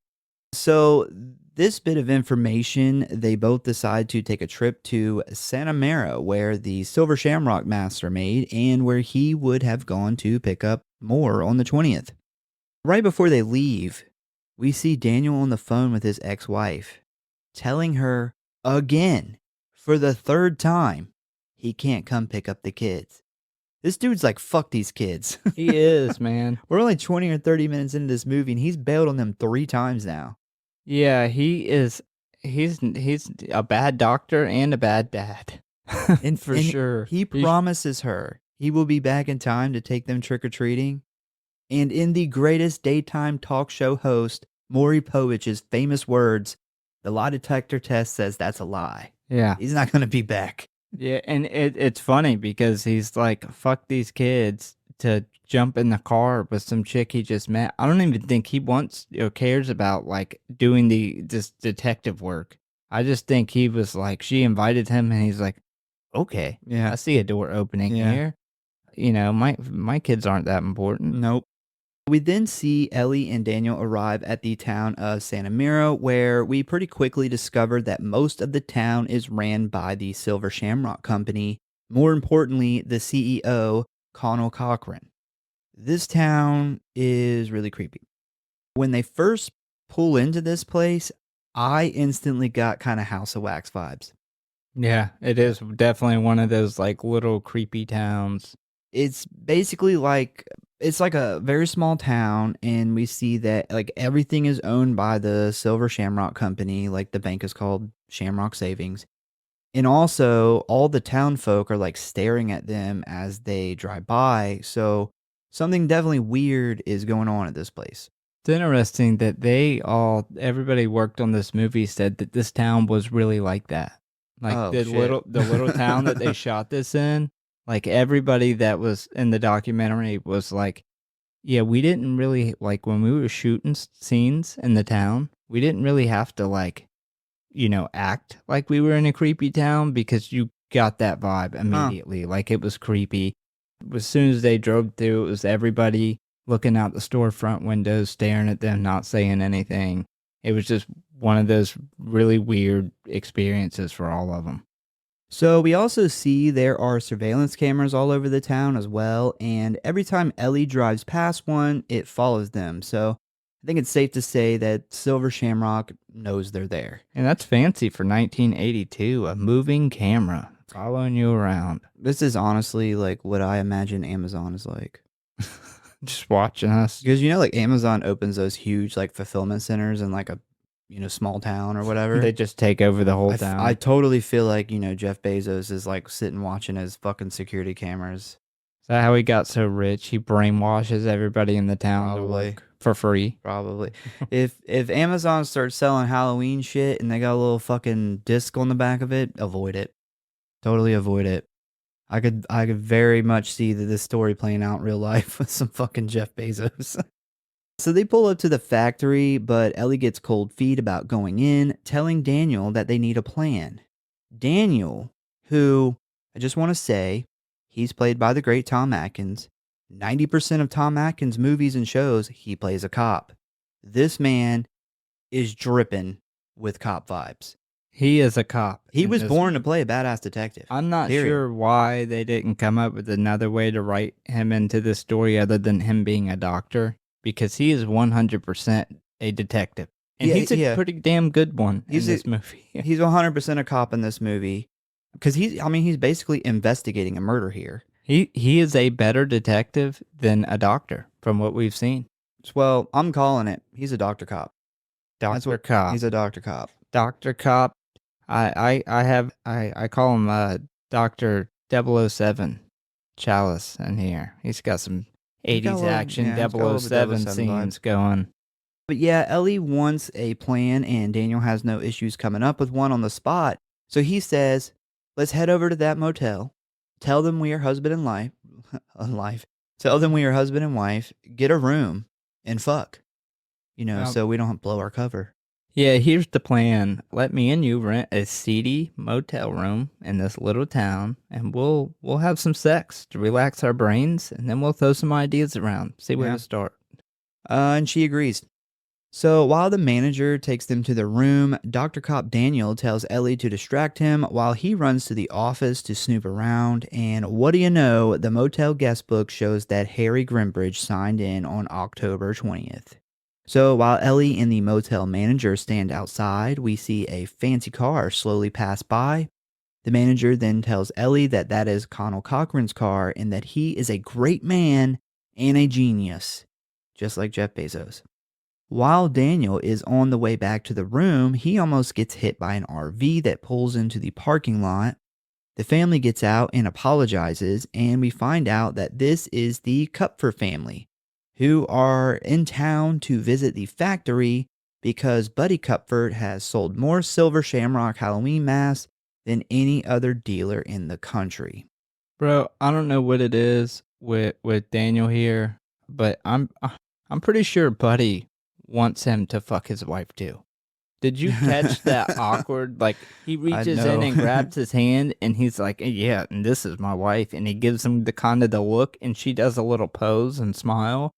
So this bit of information, they both decide to take a trip to Santa Mara, where the Silver Shamrock masks are made, and where he would have gone to pick up more on the 20th. Right before they leave, we see Daniel on the phone with his ex-wife, telling her again, for the 3rd time, he can't come pick up the kids. This dude's like, fuck these kids. He is, man. We're only 20 or 30 minutes into this movie, and he's bailed on them 3 times now. Yeah, he is. He's a bad doctor and a bad dad. And For sure. He promises her he will be back in time to take them trick-or-treating. And in the greatest daytime talk show host, Maury Povich's famous words, the lie detector test says that's a lie. Yeah. He's not going to be back. Yeah, and it's funny because he's like, fuck these kids to jump in the car with some chick he just met. I don't even think he wants or cares about like doing this detective work. I just think he was like, she invited him and he's like, okay, Yeah. I see a door opening Yeah. here. You know, my kids aren't that important. Nope. We then see Ellie and Daniel arrive at the town of Santa Mira, where we pretty quickly discover that most of the town is ran by the Silver Shamrock Company. More importantly, the CEO, Connell Cochran. This town is really creepy. When they first pull into this place, I instantly got kind of House of Wax vibes. Yeah, it is definitely one of those like little creepy towns. It's basically like, it's like a very small town, and we see that like everything is owned by the Silver Shamrock Company, like the bank is called Shamrock Savings. And also all the town folk are like staring at them as they drive by. So something definitely weird is going on at this place. It's interesting that everybody worked on this movie said that this town was really like that. Like Oh, the shit. little town that they shot this in, like everybody that was in the documentary was like, yeah, we didn't really, like when we were shooting scenes in the town, we didn't really have to like, you know, act like we were in a creepy town because you got that vibe immediately. Like it was creepy. As soon as they drove through, it was everybody looking out the storefront windows, staring at them, not saying anything. It was just one of those really weird experiences for all of them. So we also see there are surveillance cameras all over the town as well, and every time Ellie drives past one, it follows them. So I think it's safe to say that Silver Shamrock knows they're there. And that's fancy for 1982, a moving camera following you around. This is honestly like what I imagine Amazon is like. Just watching us. Because like Amazon opens those huge like fulfillment centers in like a small town or whatever. They just take over the whole town. I totally feel like Jeff Bezos is like sitting watching his fucking security cameras. Is that how he got so rich? He brainwashes everybody in the town to work for free. Probably. if Amazon starts selling Halloween shit and they got a little fucking disc on the back of it, avoid it. Totally avoid it. I could very much see this story playing out in real life with some fucking Jeff Bezos. So they pull up to the factory, but Ellie gets cold feet about going in, telling Daniel that they need a plan. Daniel, who, I just want to say, he's played by the great Tom Atkins. 90% of Tom Atkins' movies and shows, he plays a cop. This man is dripping with cop vibes. He is a cop. He was born to play a badass detective. I'm not Period. sure why they didn't come up with another way to write him into this story other than him being a doctor, because he is 100% a detective. And he's a pretty damn good one in this movie. He's 100% a cop in this movie because he's basically investigating a murder here. He is a better detective than a doctor from what we've seen. Well, I'm calling it. He's a doctor cop. Doctor cop. He's a doctor cop. Doctor cop. I call him Dr. 007 Chalice in here. He's got some 80s action 007 scenes going. But yeah, Ellie wants a plan and Daniel has no issues coming up with one on the spot. So he says, let's head over to that motel. Tell them we are husband and wife. Tell them we are husband and wife. Get a room and fuck. So we don't blow our cover. Yeah, here's the plan. Let me and you rent a seedy motel room in this little town, and we'll have some sex to relax our brains, and then we'll throw some ideas around, see where to start. And she agrees. So while the manager takes them to the room, Dr. Cop Daniel tells Ellie to distract him while he runs to the office to snoop around, and what do you know, the motel guest book shows that Harry Grimbridge signed in on October 20th. So while Ellie and the motel manager stand outside, we see a fancy car slowly pass by. The manager then tells Ellie that that is Connell Cochran's car and that he is a great man and a genius, just like Jeff Bezos. While Daniel is on the way back to the room, he almost gets hit by an RV that pulls into the parking lot. The family gets out and apologizes, and we find out that this is the Kupfer family, who are in town to visit the factory because Buddy Kupfer has sold more Silver Shamrock Halloween masks than any other dealer in the country. Bro, I don't know what it is with Daniel here, but I'm pretty sure Buddy wants him to fuck his wife too. Did you catch that awkward, like, he reaches in and grabs his hand and he's like, yeah, and this is my wife, and he gives him the kind of the look and she does a little pose and smile.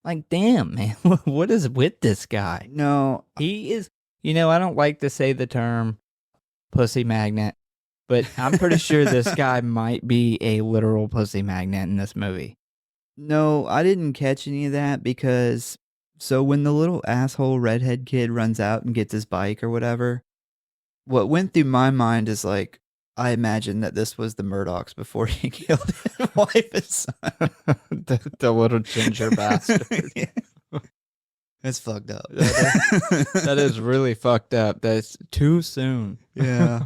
Like, damn, man, what is with this guy? No. He is, I don't like to say the term pussy magnet, but I'm pretty sure this guy might be a literal pussy magnet in this movie. No, I didn't catch any of that because, so when the little asshole redhead kid runs out and gets his bike or whatever, what went through my mind is like, I imagine that this was the Murdochs before he killed his wife and son. the little ginger bastard. Yeah. That's fucked up. That is really fucked up. That's too soon. Yeah.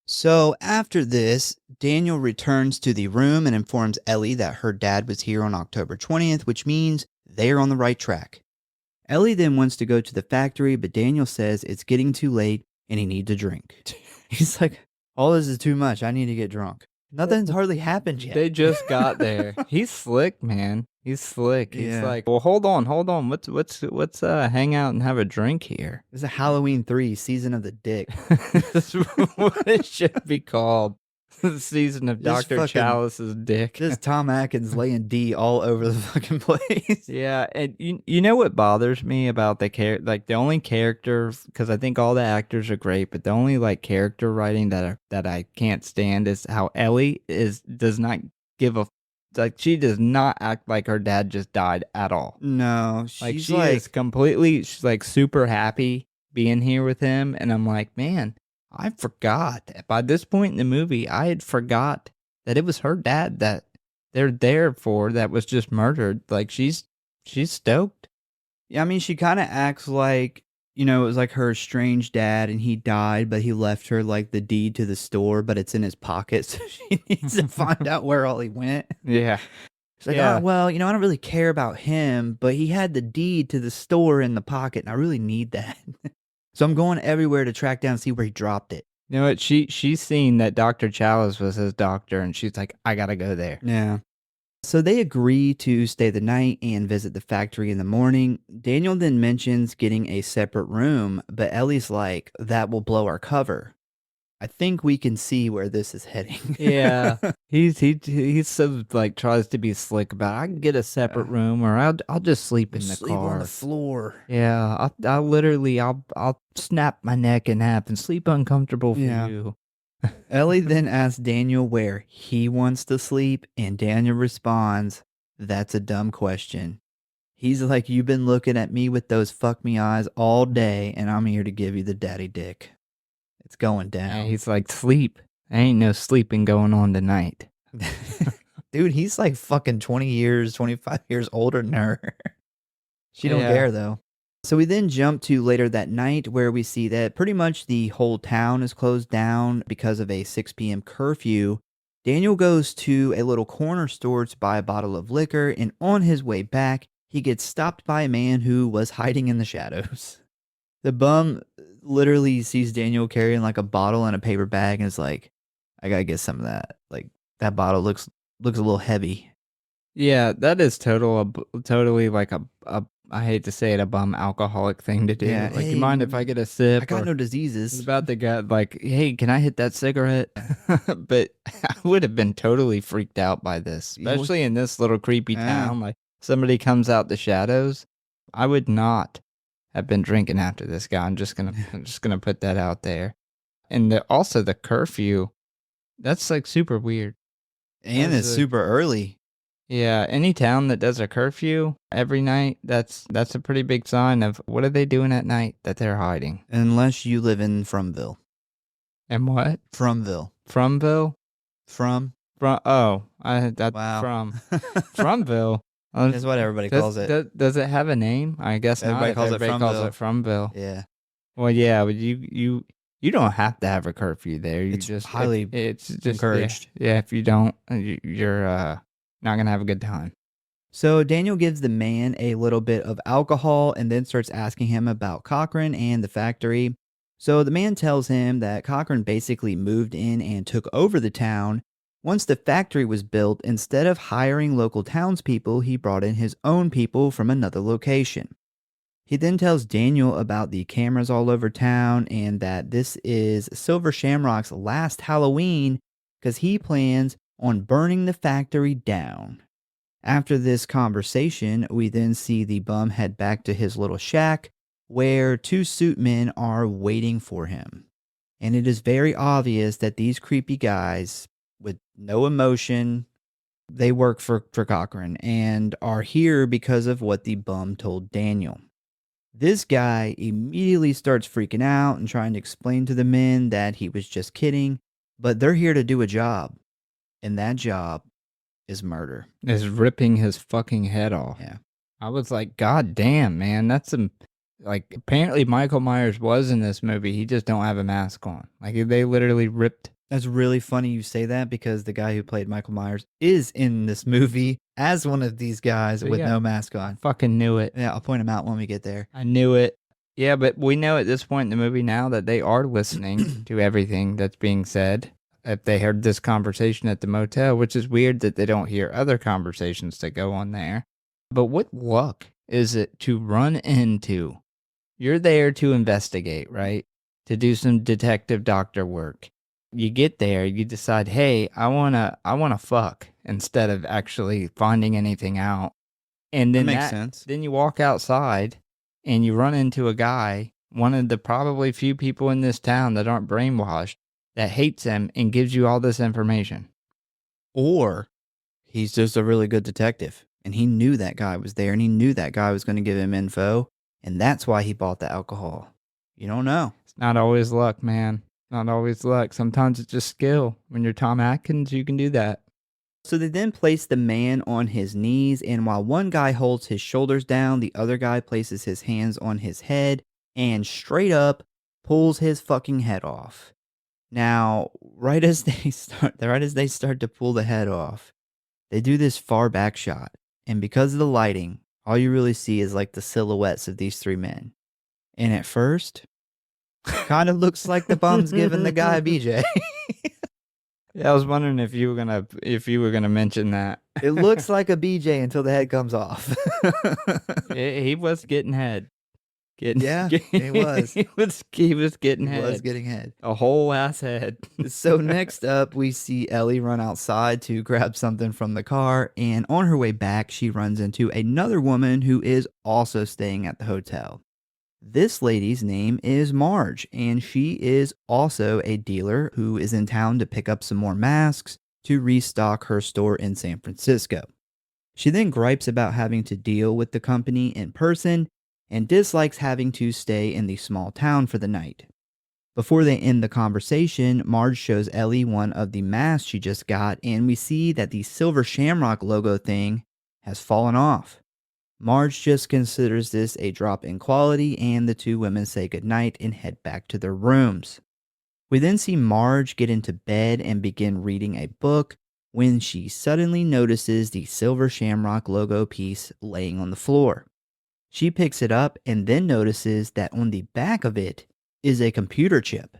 So after this, Daniel returns to the room and informs Ellie that her dad was here on October 20th, which means they're on the right track. Ellie then wants to go to the factory, but Daniel says it's getting too late and he needs a drink. He's like, all this is too much. I need to get drunk. Nothing's hardly happened yet. They just got there. He's slick, man. He's slick. He's like, well, hold on. Let's hang out and have a drink here. This is a Halloween 3 season of the dick. That's what it should be called. The season of This Dr. Chalice's dick. Just Tom Atkins laying D all over the fucking place. Yeah, and you know what bothers me about the the only character, because I think all the actors are great, but the only character writing that I can't stand is how Ellie does not give a Like, she does not act like her dad just died at all. No, Like, she's she like, is completely, she's like super happy being here with him. And I'm like, man, I forgot. By this point in the movie, I had forgot that it was her dad that they're there for that was just murdered. Like, she's stoked. yeah, I mean, she kind of acts like, it was like her estranged dad and he died, but he left her like the deed to the store, but it's in his pocket. So she needs to find out where all he went. Yeah. She's like, Yeah. oh, well, I don't really care about him, but he had the deed to the store in the pocket and I really need that. So I'm going everywhere to track down and see where he dropped it. You know what? She's seen that Dr. Chalice was his doctor, and she's like, I gotta go there. Yeah. So they agree to stay the night and visit the factory in the morning. Daniel then mentions getting a separate room, but Ellie's like, that will blow our cover. I think we can see where this is heading. Yeah, he's so like tries to be slick about it. I can get a separate room, or I'll just sleep in the Sleep car. on the floor. Yeah, I'll literally I'll snap my neck in half and sleep uncomfortable for Yeah. you. Ellie then asks Daniel where he wants to sleep, and Daniel responds, that's a dumb question. He's like, you've been looking at me with those fuck me eyes all day, and I'm here to give you the daddy dick. It's going down. And he's like, sleep. Ain't no sleeping going on tonight. Dude, he's like fucking 20 years, 25 years older than her. She don't Yeah. care though. So we then jump to later that night where we see that pretty much the whole town is closed down because of a 6 p.m. curfew. Daniel goes to a little corner store to buy a bottle of liquor, and on his way back, he gets stopped by a man who was hiding in the shadows. The bum literally sees Daniel carrying like a bottle in a paper bag and is like, I gotta get some of that. Like, that bottle looks a little heavy. Yeah, that is totally like a I hate to say it, a bum alcoholic thing to do. Yeah, Like, hey, you mind if I get a sip? I got Or no it's diseases. about the guy, like, hey, can I hit that cigarette? But I would have been totally freaked out by this, You would- especially in this little creepy Yeah. town. Like, somebody comes out the shadows. I would not have been drinking after this guy. I'm just gonna put that out there. And also the curfew, that's like super weird. And That's it's a- super early. Yeah, any town that does a curfew every night, that's a pretty big sign of what are they doing at night that they're hiding. Unless you live in Fromville. And what? Fromville. Fromville? From? Wow. Wow. Fromville. That's what everybody calls it. Does it have a name? I guess Everybody not. calls it Everybody calls it Fromville. Yeah. Well, yeah, but you don't have to have a curfew there. You It's just highly it's just encouraged. Yeah, if you don't, you're not gonna have a good time. So Daniel gives the man a little bit of alcohol and then starts asking him about Cochran and the factory. So the man tells him that Cochran basically moved in and took over the town. Once the factory was built, instead of hiring local townspeople, he brought in his own people from another location. He then tells Daniel about the cameras all over town and that this is Silver Shamrock's last Halloween because he plans on burning the factory down. After this conversation, we then see the bum head back to his little shack where two suit men are waiting for him. And it is very obvious that these creepy guys with no emotion, they work for Cochran and are here because of what the bum told Daniel. This guy immediately starts freaking out and trying to explain to the men that he was just kidding, but they're here to do a job. And that job is murder. Is ripping his fucking head off. Yeah. I was like, God damn, man, that's some like apparently Michael Myers was in this movie. He just don't have a mask on. Like they literally ripped. That's really funny you say that because the guy who played Michael Myers is in this movie as one of these guys with Yeah. no mask on. Fucking knew it. Yeah, I'll point him out when we get there. I knew it. Yeah, but we know at this point in the movie now that they are listening to everything that's being said. If they heard this conversation at the motel, which is weird that they don't hear other conversations that go on there. But what luck is it to run into? You're there to investigate, right? To do some detective doctor work. You get there, you decide, hey, I wanna fuck instead of actually finding anything out. And then That makes sense. Then you walk outside and you run into a guy, one of the probably few people in this town that aren't brainwashed, that hates him and gives you all this information. Or he's just a really good detective. And he knew that guy was there, and he knew that guy was going to give him info. And that's why he bought the alcohol. You don't know. It's not always luck, man. Not always luck. Sometimes it's just skill. When you're Tom Atkins, you can do that. So they then place the man on his knees, and while one guy holds his shoulders down, the other guy places his hands on his head and straight up pulls his fucking head off. Now, right as they start to pull the head off, they do this far back shot, and because of the lighting, all you really see is like the silhouettes of these three men. And at first, kind of looks like the bum's giving the guy a BJ. Yeah, I was wondering if you were gonna mention that. It looks like a BJ until the head comes off. He was getting head. He was. He was getting head. He was getting head. A whole ass head. So next up, we see Ellie run outside to grab something from the car, and on her way back, she runs into another woman who is also staying at the hotel. This lady's name is Marge, and she is also a dealer who is in town to pick up some more masks to restock her store in San Francisco. She then gripes about having to deal with the company in person and dislikes having to stay in the small town for the night. Before they end the conversation, Marge shows Ellie one of the masks she just got, and we see that the silver Shamrock logo thing has fallen off. Marge just considers this a drop in quality, and the two women say goodnight and head back to their rooms. We then see Marge get into bed and begin reading a book when she suddenly notices the silver Shamrock logo piece laying on the floor. She picks it up and then notices that on the back of it is a computer chip.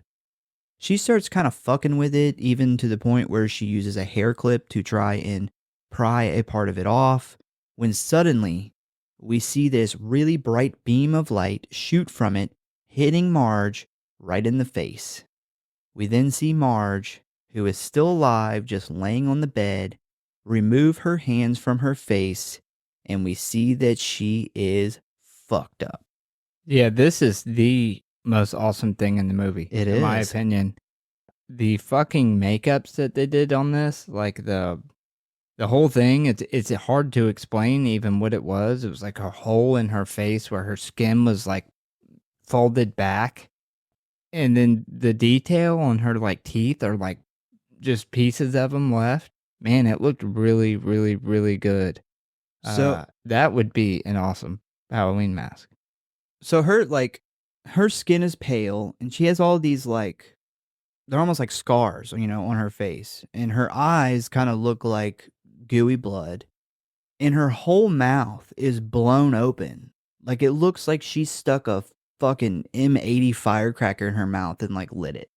She starts kind of fucking with it, even to the point where she uses a hair clip to try and pry a part of it off, when suddenly we see this really bright beam of light shoot from it, hitting Marge right in the face. We then see Marge, who is still alive, just laying on the bed, remove her hands from her face, and we see that she is fucked up. Yeah, this is the most awesome thing in the movie. It in my is. opinion. The fucking makeups that they did on this, like the whole thing, it's hard to explain even what it was. It was like a hole in her face where her skin was like folded back. And then the detail on her like teeth are like just pieces of them left. Man, it looked really, really, really good. So that would be an awesome Halloween mask. So her skin is pale, and she has all these like, they're almost like scars, on her face. And her eyes kind of look like gooey blood. And her whole mouth is blown open. Like it looks like she stuck a fucking M80 firecracker in her mouth and like lit it.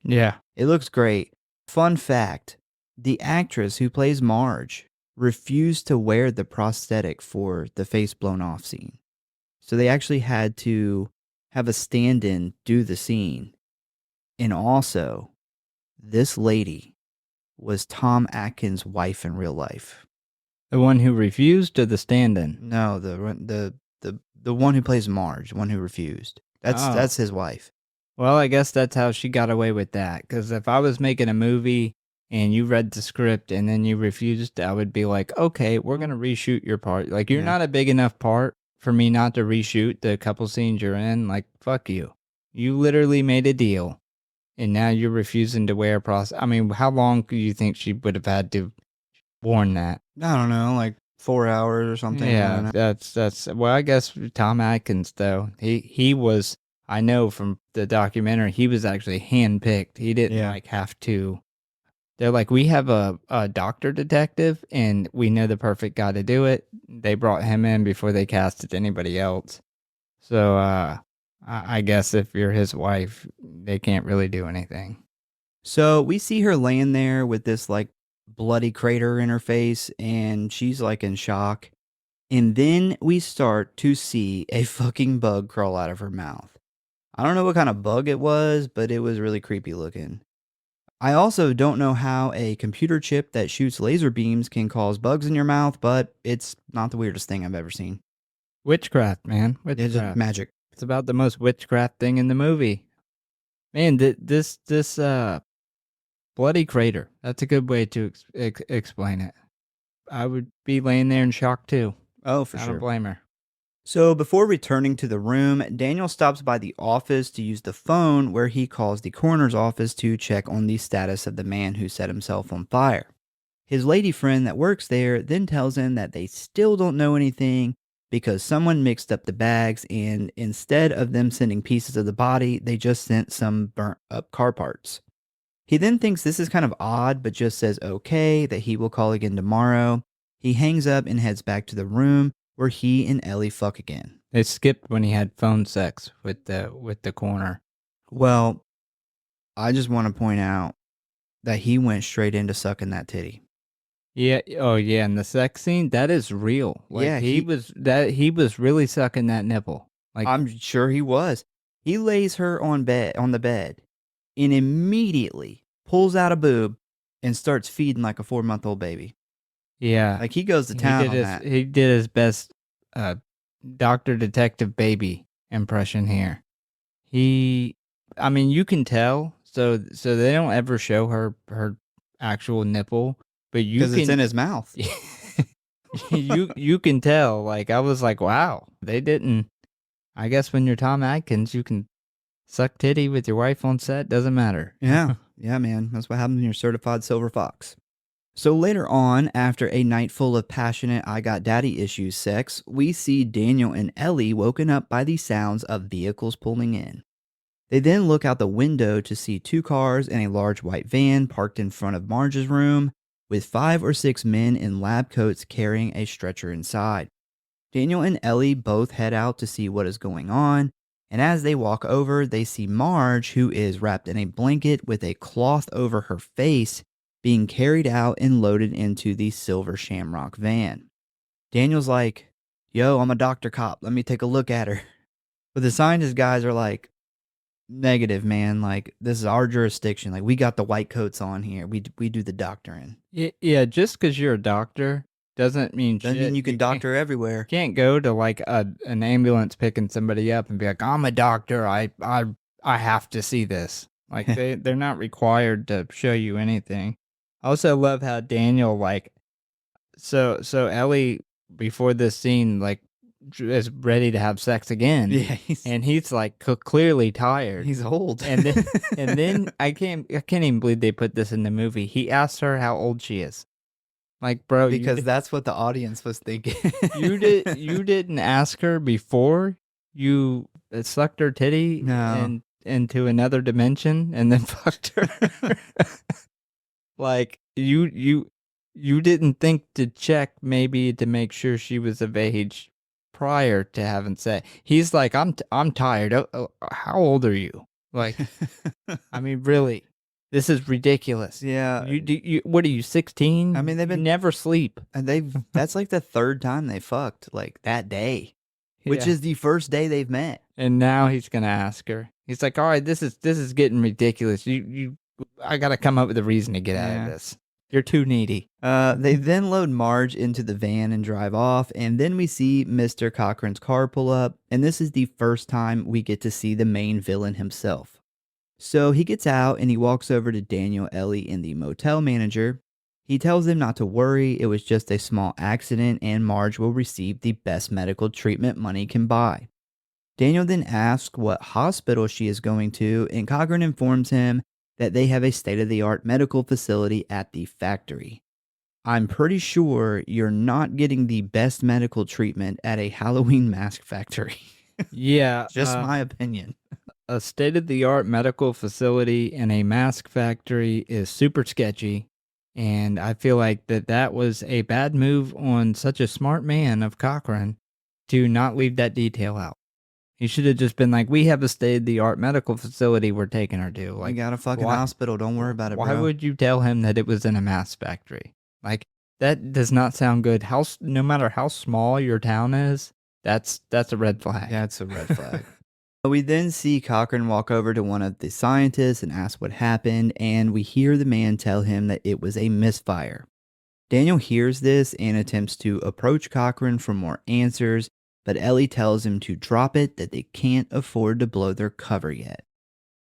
Yeah. It looks great. Fun fact, the actress who plays Marge refused to wear the prosthetic for the face blown off scene. So they actually had to have a stand-in do the scene. And also, this lady was Tom Atkins' wife in real life. The one who refused or the stand-in? No, the one who plays Marge, the one who refused. That's his wife. Well, I guess that's how she got away with that. Because if I was making a movie and you read the script and then you refused, I would be like, okay, we're going to reshoot your part. Like, you're not a big enough part for me not to reshoot the couple scenes you're in. Like, fuck you. You literally made a deal. And now you're refusing to wear a prosthetic. I mean, how long do you think she would have had to warn that? I don't know, like 4 hours or something. Yeah, that's well, I guess Tom Atkins, though, he was, I know from the documentary, he was actually handpicked. He didn't like have to. They're like, we have a doctor detective and we know the perfect guy to do it. They brought him in before they casted anybody else. So I guess if you're his wife, they can't really do anything. So we see her laying there with this like bloody crater in her face, and she's like in shock. And then we start to see a fucking bug crawl out of her mouth. I don't know what kind of bug it was, but it was really creepy looking. I also don't know how a computer chip that shoots laser beams can cause bugs in your mouth, but it's not the weirdest thing I've ever seen. Witchcraft, man. Witchcraft. It's magic. It's about the most witchcraft thing in the movie. Man, this bloody crater. That's a good way to explain it. I would be laying there in shock too. Oh, for I sure. don't blame her. So before returning to the room, Daniel stops by the office to use the phone where he calls the coroner's office to check on the status of the man who set himself on fire. His lady friend that works there then tells him that they still don't know anything because someone mixed up the bags, and instead of them sending pieces of the body, they just sent some burnt up car parts. He then thinks this is kind of odd, but just says okay, that he will call again tomorrow. He hangs up and heads back to the room where he and Ellie fuck again. They skipped when he had phone sex with the coroner. Well, I just want to point out that he went straight into sucking that titty. Yeah. Oh, yeah. And the sex scene, that is real. Like, Yeah, he was really sucking that nipple. Like, I'm sure he was. He lays her on the bed and immediately pulls out a boob and starts feeding like a 4-month-old baby. yeah. Like he goes to town on that. He did his best Dr. Detective Baby impression here. I mean, you can tell. So they don't ever show her actual nipple, but you Because can. it's in his mouth. you can tell. Like, I was like, wow, they didn't. I guess when you're Tom Atkins, you can suck titty with your wife on set. Doesn't matter. Yeah. Yeah, man. That's what happens when you're certified silver fox. So later on, after a night full of passionate I got daddy issues sex, we see Daniel and Ellie woken up by the sounds of vehicles pulling in. They then look out the window to see 2 cars and a large white van parked in front of Marge's room, with 5 or 6 men in lab coats carrying a stretcher inside. Daniel and Ellie both head out to see what is going on, and as they walk over, they see Marge, who is wrapped in a blanket with a cloth over her face, being carried out and loaded into the silver Shamrock van. Daniel's like, yo, I'm a doctor cop. Let me take a look at her. But the scientist guys are like, negative, man. Like, this is our jurisdiction. Like, we got the white coats on here. We do the doctoring. Yeah. Just because you're a doctor doesn't mean Doesn't shit. mean you can doctor everywhere. Can't go to like an ambulance picking somebody up and be like, I'm a doctor. I have to see this. Like, they're not required to show you anything. I also love how Daniel, like, so Ellie, before this scene, like, is ready to have sex again. Yeah, and he's like clearly tired. he's old. And then I can't even believe they put this in the movie. He asked her how old she is. Like, bro, because that's what the audience was thinking. you didn't ask her before you sucked her titty and into another dimension and then fucked her. Like, you didn't think to check maybe to make sure she was of age prior to having sex. He's like, I'm tired. How old are you? Like, I mean, really, this is ridiculous. Yeah. You what are you, 16? I mean, they've been- You never sleep. And that's like the 3rd time they fucked, like that day, which is the first day they've met. And now he's gonna ask her. He's like, all right, this is getting ridiculous. I gotta come up with a reason to get out of this. You're too needy. They then load Marge into the van and drive off, and then we see Mr. Cochran's car pull up, and this is the first time we get to see the main villain himself. So he gets out and he walks over to Daniel, Ellie, and the motel manager. He tells them not to worry, it was just a small accident, and Marge will receive the best medical treatment money can buy. Daniel then asks what hospital she is going to, and Cochran informs him that they have a state-of-the-art medical facility at the factory. I'm pretty sure you're not getting the best medical treatment at a Halloween mask factory. Yeah. Just my opinion. A state-of-the-art medical facility and a mask factory is super sketchy. And I feel like that was a bad move on such a smart man of Cochran to not leave that detail out. He should have just been like, we have a state-of-the-art medical facility we're taking her to. Like, We got a fucking hospital. Don't worry about it, why bro. would you tell him that it was in a mask factory? Like, that does not sound good. No matter how small your town is, that's a red flag. Yeah, it's a red flag. We then see Cochran walk over to one of the scientists and ask what happened, and we hear the man tell him that it was a misfire. Daniel hears this and attempts to approach Cochran for more answers, but Ellie tells him to drop it, that they can't afford to blow their cover yet.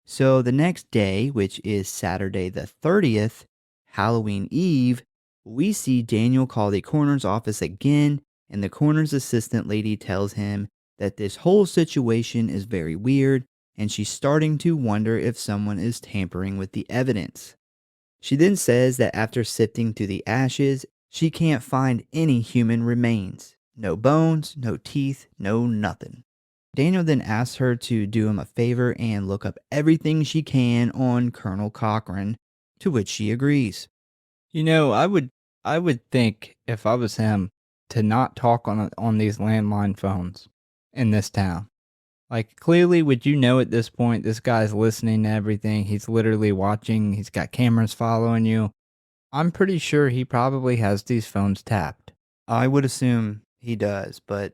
So the next day, which is Saturday the 30th, Halloween Eve, we see Daniel call the coroner's office again, and the coroner's assistant lady tells him that this whole situation is very weird, and she's starting to wonder if someone is tampering with the evidence. She then says that after sifting through the ashes, she can't find any human remains. No bones, no teeth, no nothing. Daniel then asks her to do him a favor and look up everything she can on Colonel Cochran, to which she agrees. You know, I would think if I was him to not talk on these landline phones in this town. Like, clearly, would you know at this point, this guy's listening to everything. He's literally watching. He's got cameras following you. I'm pretty sure he probably has these phones tapped. I would assume he does, but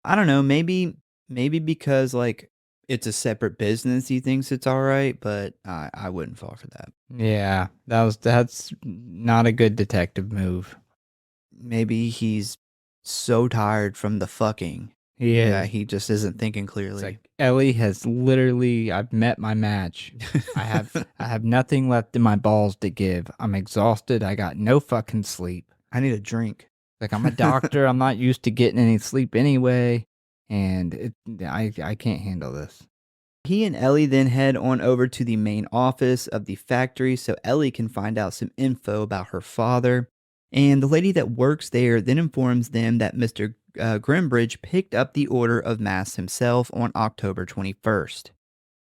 I don't know, maybe because like it's a separate business he thinks it's all right, but I wouldn't fall for that. Yeah, that's not a good detective move. Maybe he's so tired from the fucking. He is. Yeah, he just isn't thinking clearly. It's like, Ellie has literally, I've met my match. I have nothing left in my balls to give. I'm exhausted. I got no fucking sleep. I need a drink. Like, I'm a doctor. I'm not used to getting any sleep anyway. And I can't handle this. He and Ellie then head on over to the main office of the factory so Ellie can find out some info about her father. And the lady that works there then informs them that Mr. Grimbridge picked up the order of masks himself on October 21st.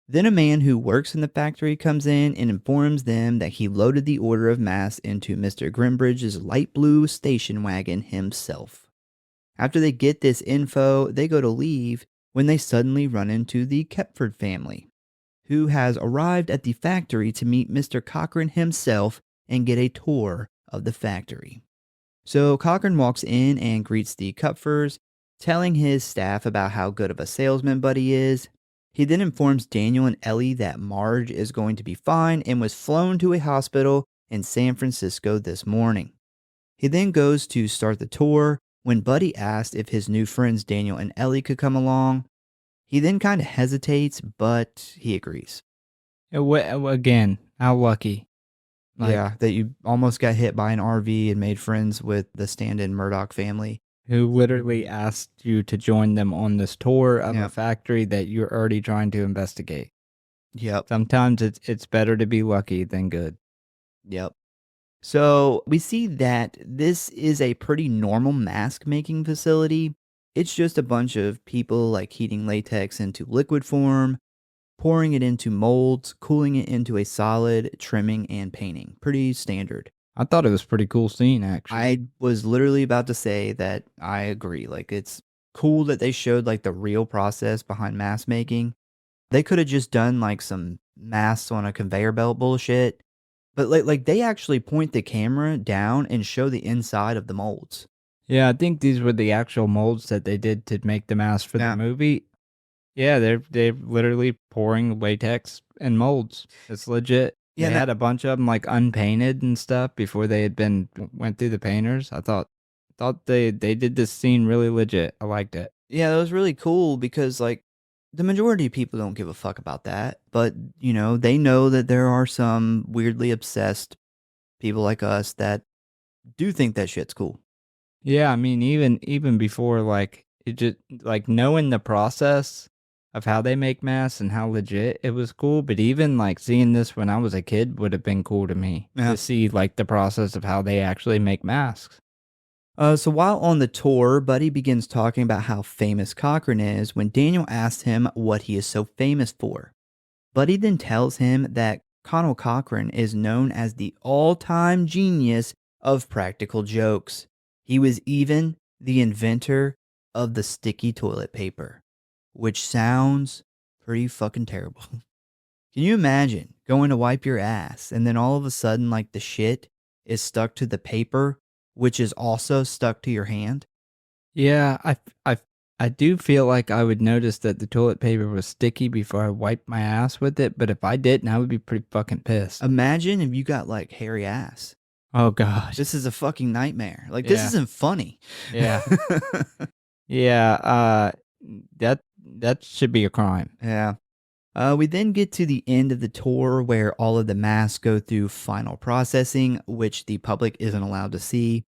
Then a man who works in the factory comes in and informs them that he loaded the order of masks into Mr. Grimbridge's light blue station wagon himself. After they get this info, they go to leave when they suddenly run into the Kepford family, who has arrived at the factory to meet Mr. Cochran himself and get a tour of the factory. So Cochran walks in and greets the Kupfers, telling his staff about how good of a salesman Buddy is. He then informs Daniel and Ellie that Marge is going to be fine and was flown to a hospital in San Francisco this morning. He then goes to start the tour when Buddy asked if his new friends Daniel and Ellie could come along. He then kind of hesitates, but he agrees. Again, how lucky. Yeah, that you almost got hit by an RV and made friends with the stand-in Murdoch family. Who literally asked you to join them on this tour of a factory that you're already trying to investigate. Yep. Sometimes it's better to be lucky than good. Yep. So we see that this is a pretty normal mask making facility. It's just a bunch of people like heating latex into liquid form, pouring it into molds, cooling it into a solid, trimming, and painting. Pretty standard. I thought it was a pretty cool scene, actually. I was literally about to say that I agree. Like, it's cool that they showed like the real process behind mask making. They could have just done like some masks on a conveyor belt bullshit. But like they actually point the camera down and show the inside of the molds. Yeah, I think these were the actual molds that they did to make the mask for the movie. Yeah, they're literally pouring latex and molds. It's legit. Yeah, they had a bunch of them like unpainted and stuff before they had went through the painters. I thought they did this scene really legit. I liked it. Yeah, that was really cool because like the majority of people don't give a fuck about that, but you know, they know that there are some weirdly obsessed people like us that do think that shit's cool. Yeah, I mean even before like it just like knowing the process of how they make masks and how legit it was cool, but even like seeing this when I was a kid would have been cool to me to see like the process of how they actually make masks. So while on the tour, Buddy begins talking about how famous Cochran is when Daniel asks him what he is so famous for. Buddy then tells him that Colonel Cochran is known as the all-time genius of practical jokes. He was even the inventor of the sticky toilet paper, which sounds pretty fucking terrible. Can you imagine going to wipe your ass and then all of a sudden like the shit is stuck to the paper, which is also stuck to your hand? Yeah, I do feel like I would notice that the toilet paper was sticky before I wiped my ass with it, but if I didn't, I would be pretty fucking pissed. Imagine if you got like hairy ass. Oh gosh. This is a fucking nightmare. Like this isn't funny. Yeah. Yeah, that should be a crime. Yeah. We then get to the end of the tour where all of the masks go through final processing, which the public isn't allowed to see.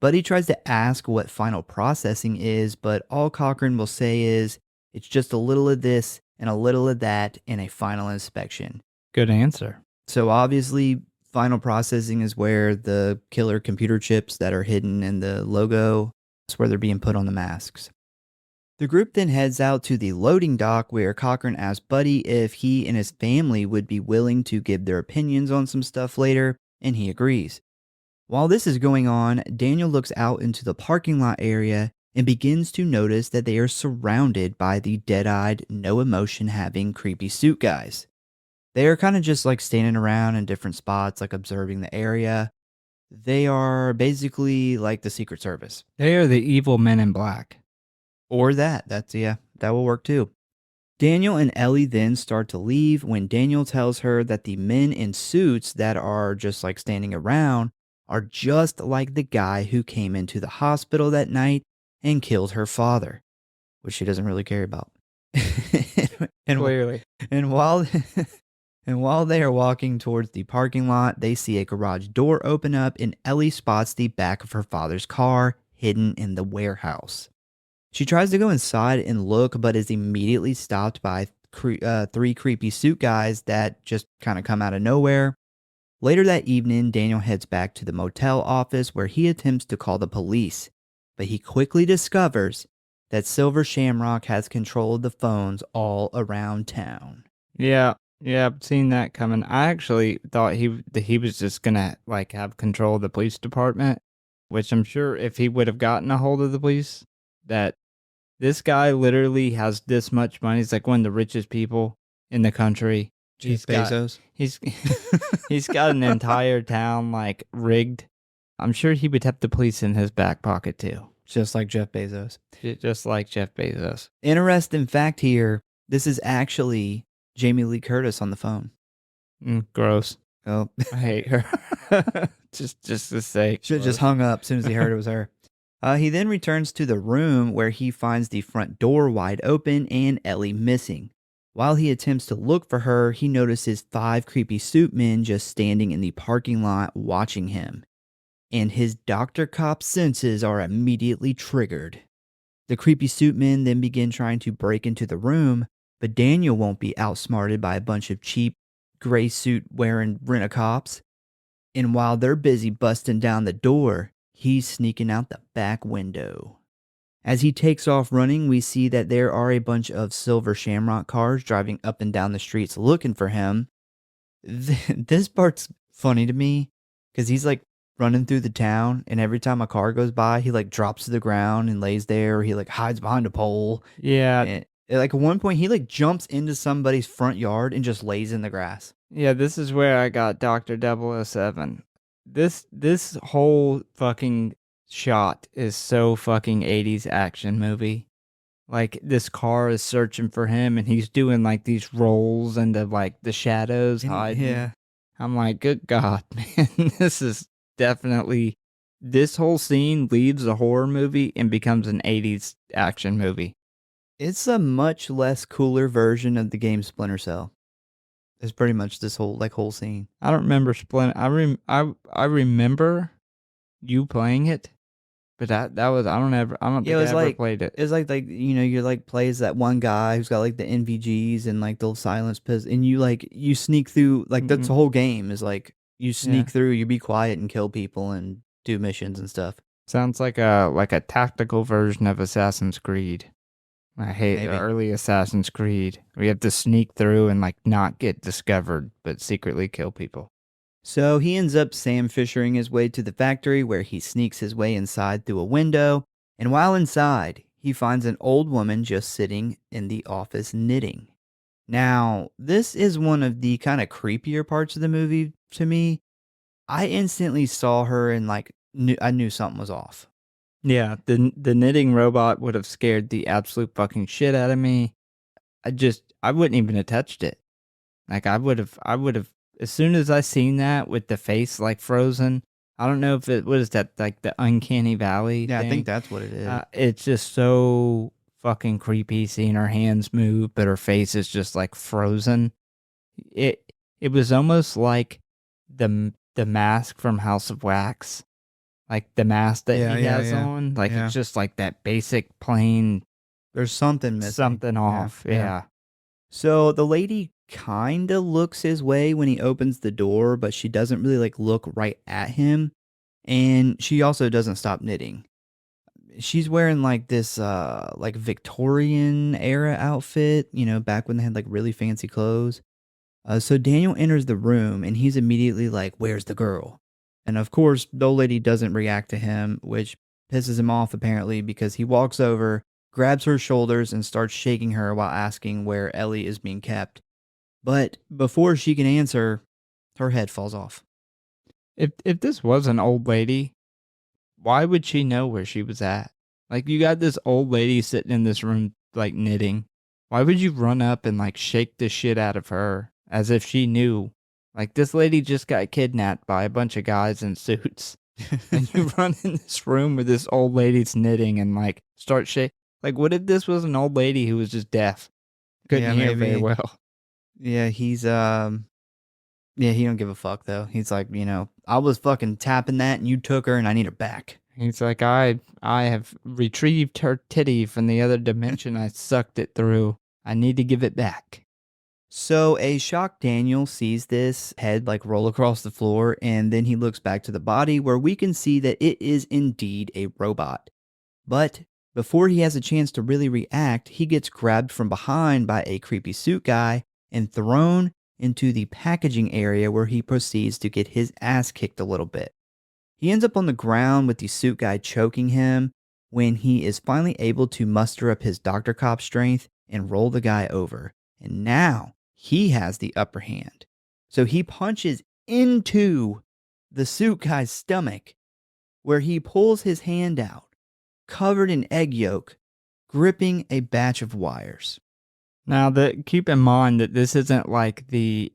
Buddy tries to ask what final processing is, but all Cochran will say is, it's just a little of this and a little of that in a final inspection. Good answer. So obviously, final processing is where the killer computer chips that are hidden in the logo, that's where they're being put on the masks. The group then heads out to the loading dock where Cochran asks Buddy if he and his family would be willing to give their opinions on some stuff later, and he agrees. While this is going on, Daniel looks out into the parking lot area and begins to notice that they are surrounded by the dead-eyed, no emotion having creepy suit guys. They are kind of just like standing around in different spots, like observing the area. They are basically like the Secret Service. They are the evil men in black. Or that. That will work too. Daniel and Ellie then start to leave when Daniel tells her that the men in suits that are just like standing around are just like the guy who came into the hospital that night and killed her father, which she doesn't really care about. Clearly. And while they are walking towards the parking lot, they see a garage door open up and Ellie spots the back of her father's car hidden in the warehouse. She tries to go inside and look, but is immediately stopped by three creepy suit guys that just kind of come out of nowhere. Later that evening, Daniel heads back to the motel office where he attempts to call the police, but he quickly discovers that Silver Shamrock has control of the phones all around town. Yeah, I've seen that coming. I actually thought he was just gonna like have control of the police department, which I'm sure if he would have gotten a hold of the police, that this guy literally has this much money. He's like one of the richest people in the country. Jeff Bezos. He's got an entire town like rigged. I'm sure he would have the police in his back pocket too. Just like Jeff Bezos. Just like Jeff Bezos. Interesting fact here, this is actually Jamie Lee Curtis on the phone. Gross. Oh, I hate her. just to say. Should have just hung up as soon as he heard it was her. He then returns to the room where he finds the front door wide open and Ellie missing. While he attempts to look for her, he notices 5 creepy suit men just standing in the parking lot watching him. And his Dr. Cop senses are immediately triggered. The creepy suit men then begin trying to break into the room, but Daniel won't be outsmarted by a bunch of cheap, gray suit wearing rent-a-cops. And while they're busy busting down the door, he's sneaking out the back window. As he takes off running, we see that there are a bunch of Silver Shamrock cars driving up and down the streets looking for him. This part's funny to me because he's like running through the town, and every time a car goes by, he like drops to the ground and lays there, or he like hides behind a pole. Yeah. And, like at one point, he like jumps into somebody's front yard and just lays in the grass. Yeah, this is where I got Dr. 007. This whole fucking shot is so fucking 80s action movie. Like this car is searching for him and he's doing like these rolls into like the shadows hiding. Yeah. I'm like, good God, man. This is definitely, this whole scene leaves a horror movie and becomes an 80s action movie. It's a much less cooler version of the game Splinter Cell. It's pretty much this whole scene. I don't remember Splinter. I remember you playing it, but that was I don't think I ever played it. It's like you're like plays that one guy who's got like the NVGs and like the silence piss, and you sneak through like that's the whole game is like you sneak through, you be quiet and kill people and do missions and stuff. Sounds like a tactical version of Assassin's Creed. I hate early Assassin's Creed. We have to sneak through and like not get discovered, but secretly kill people. So he ends up Sam Fishering his way to the factory where he sneaks his way inside through a window. And while inside, he finds an old woman just sitting in the office knitting. Now, this is one of the kind of creepier parts of the movie to me. I instantly saw her and I knew something was off. Yeah, the knitting robot would have scared the absolute fucking shit out of me. I wouldn't even have touched it. Like I would have, as soon as I seen that with the face like frozen, I don't know if it was that like the uncanny valley Yeah, thing. I think that's what it is. It's just so fucking creepy seeing her hands move, but her face is just like frozen. It was almost like the mask from House of Wax. Like the mask that he has on. Like it's just like that basic plain There's something missing. something off. Yeah. So the lady kind of looks his way when he opens the door, but she doesn't really like look right at him. And she also doesn't stop knitting. She's wearing like this like Victorian era outfit, you know, back when they had like really fancy clothes. So Daniel enters the room and he's immediately like, "Where's the girl?" And of course, the old lady doesn't react to him, which pisses him off apparently because he walks over, grabs her shoulders, and starts shaking her while asking where Ellie is being kept. But before she can answer, her head falls off. If this was an old lady, why would she know where she was at? Like, you got this old lady sitting in this room, like, knitting. Why would you run up and, like, shake the shit out of her as if she knew? Like, this lady just got kidnapped by a bunch of guys in suits. And you run in this room where this old lady's knitting and, like, start shaking. Like, what if this was an old lady who was just deaf? Couldn't hear very well. Yeah, he's yeah, he don't give a fuck though. He's like, you know, I was fucking tapping that and you took her and I need her back. He's like, I have retrieved her titty from the other dimension. I sucked it through. I need to give it back. So a shocked Daniel sees this head like roll across the floor, and then he looks back to the body where we can see that it is indeed a robot. But before he has a chance to really react, he gets grabbed from behind by a creepy suit guy and thrown into the packaging area where he proceeds to get his ass kicked a little bit. He ends up on the ground with the suit guy choking him when he is finally able to muster up his Dr. Cop strength and roll the guy over. And now he has the upper hand. So he punches into the suit guy's stomach where he pulls his hand out, covered in egg yolk, gripping a batch of wires. Now, keep in mind that this isn't like the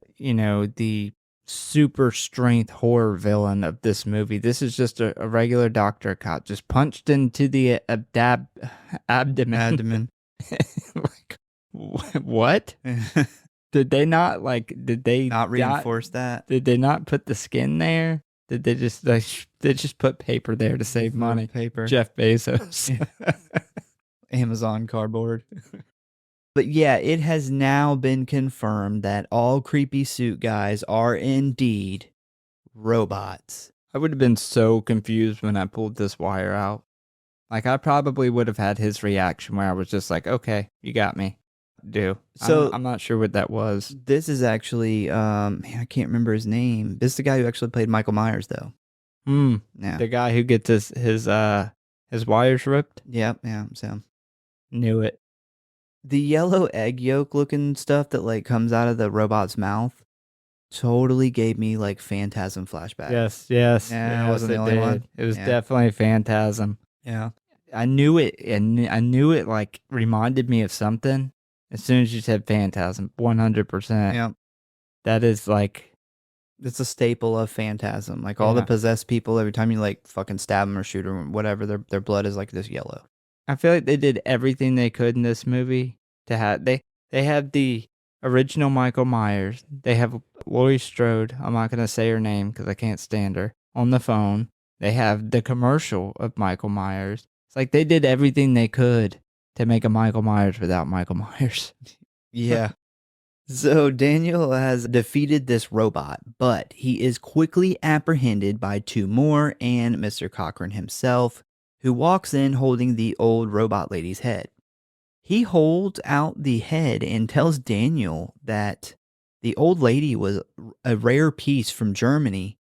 super strength horror villain of this movie. This is just a regular Dr. Cop, just punched into the abdomen. Like, what? Did they not reinforce that? Did they not put the skin there? Did they just put paper there to save money? Paper. Jeff Bezos. Amazon cardboard. But yeah, it has now been confirmed that all creepy suit guys are indeed robots. I would have been so confused when I pulled this wire out. Like, I probably would have had his reaction where I was just like, okay, you got me. So I'm not sure what that was. This is actually, I can't remember his name. This is the guy who actually played Michael Myers, though. Yeah. The guy who gets his wires ripped? Yep, yeah, so. Knew it. The yellow egg yolk looking stuff that like comes out of the robot's mouth totally gave me like Phantasm flashbacks. Yes. Yeah, I wasn't the only one. It was definitely Phantasm. Yeah. I knew it, and I knew it like reminded me of something as soon as you said Phantasm. 100%. Yeah. That is like, it's a staple of Phantasm. Like all the possessed people, every time you like fucking stab them or shoot them or whatever, their blood is like this yellow. I feel like they did everything they could in this movie to have. They have the original Michael Myers. They have Laurie Strode. I'm not gonna say her name because I can't stand her on the phone. They have the commercial of Michael Myers. It's like they did everything they could to make a Michael Myers without Michael Myers. Yeah. So Daniel has defeated this robot, but he is quickly apprehended by two more and Mr. Cochran himself, who walks in holding the old robot lady's head. He holds out the head and tells Daniel that the old lady was a rare piece from Germany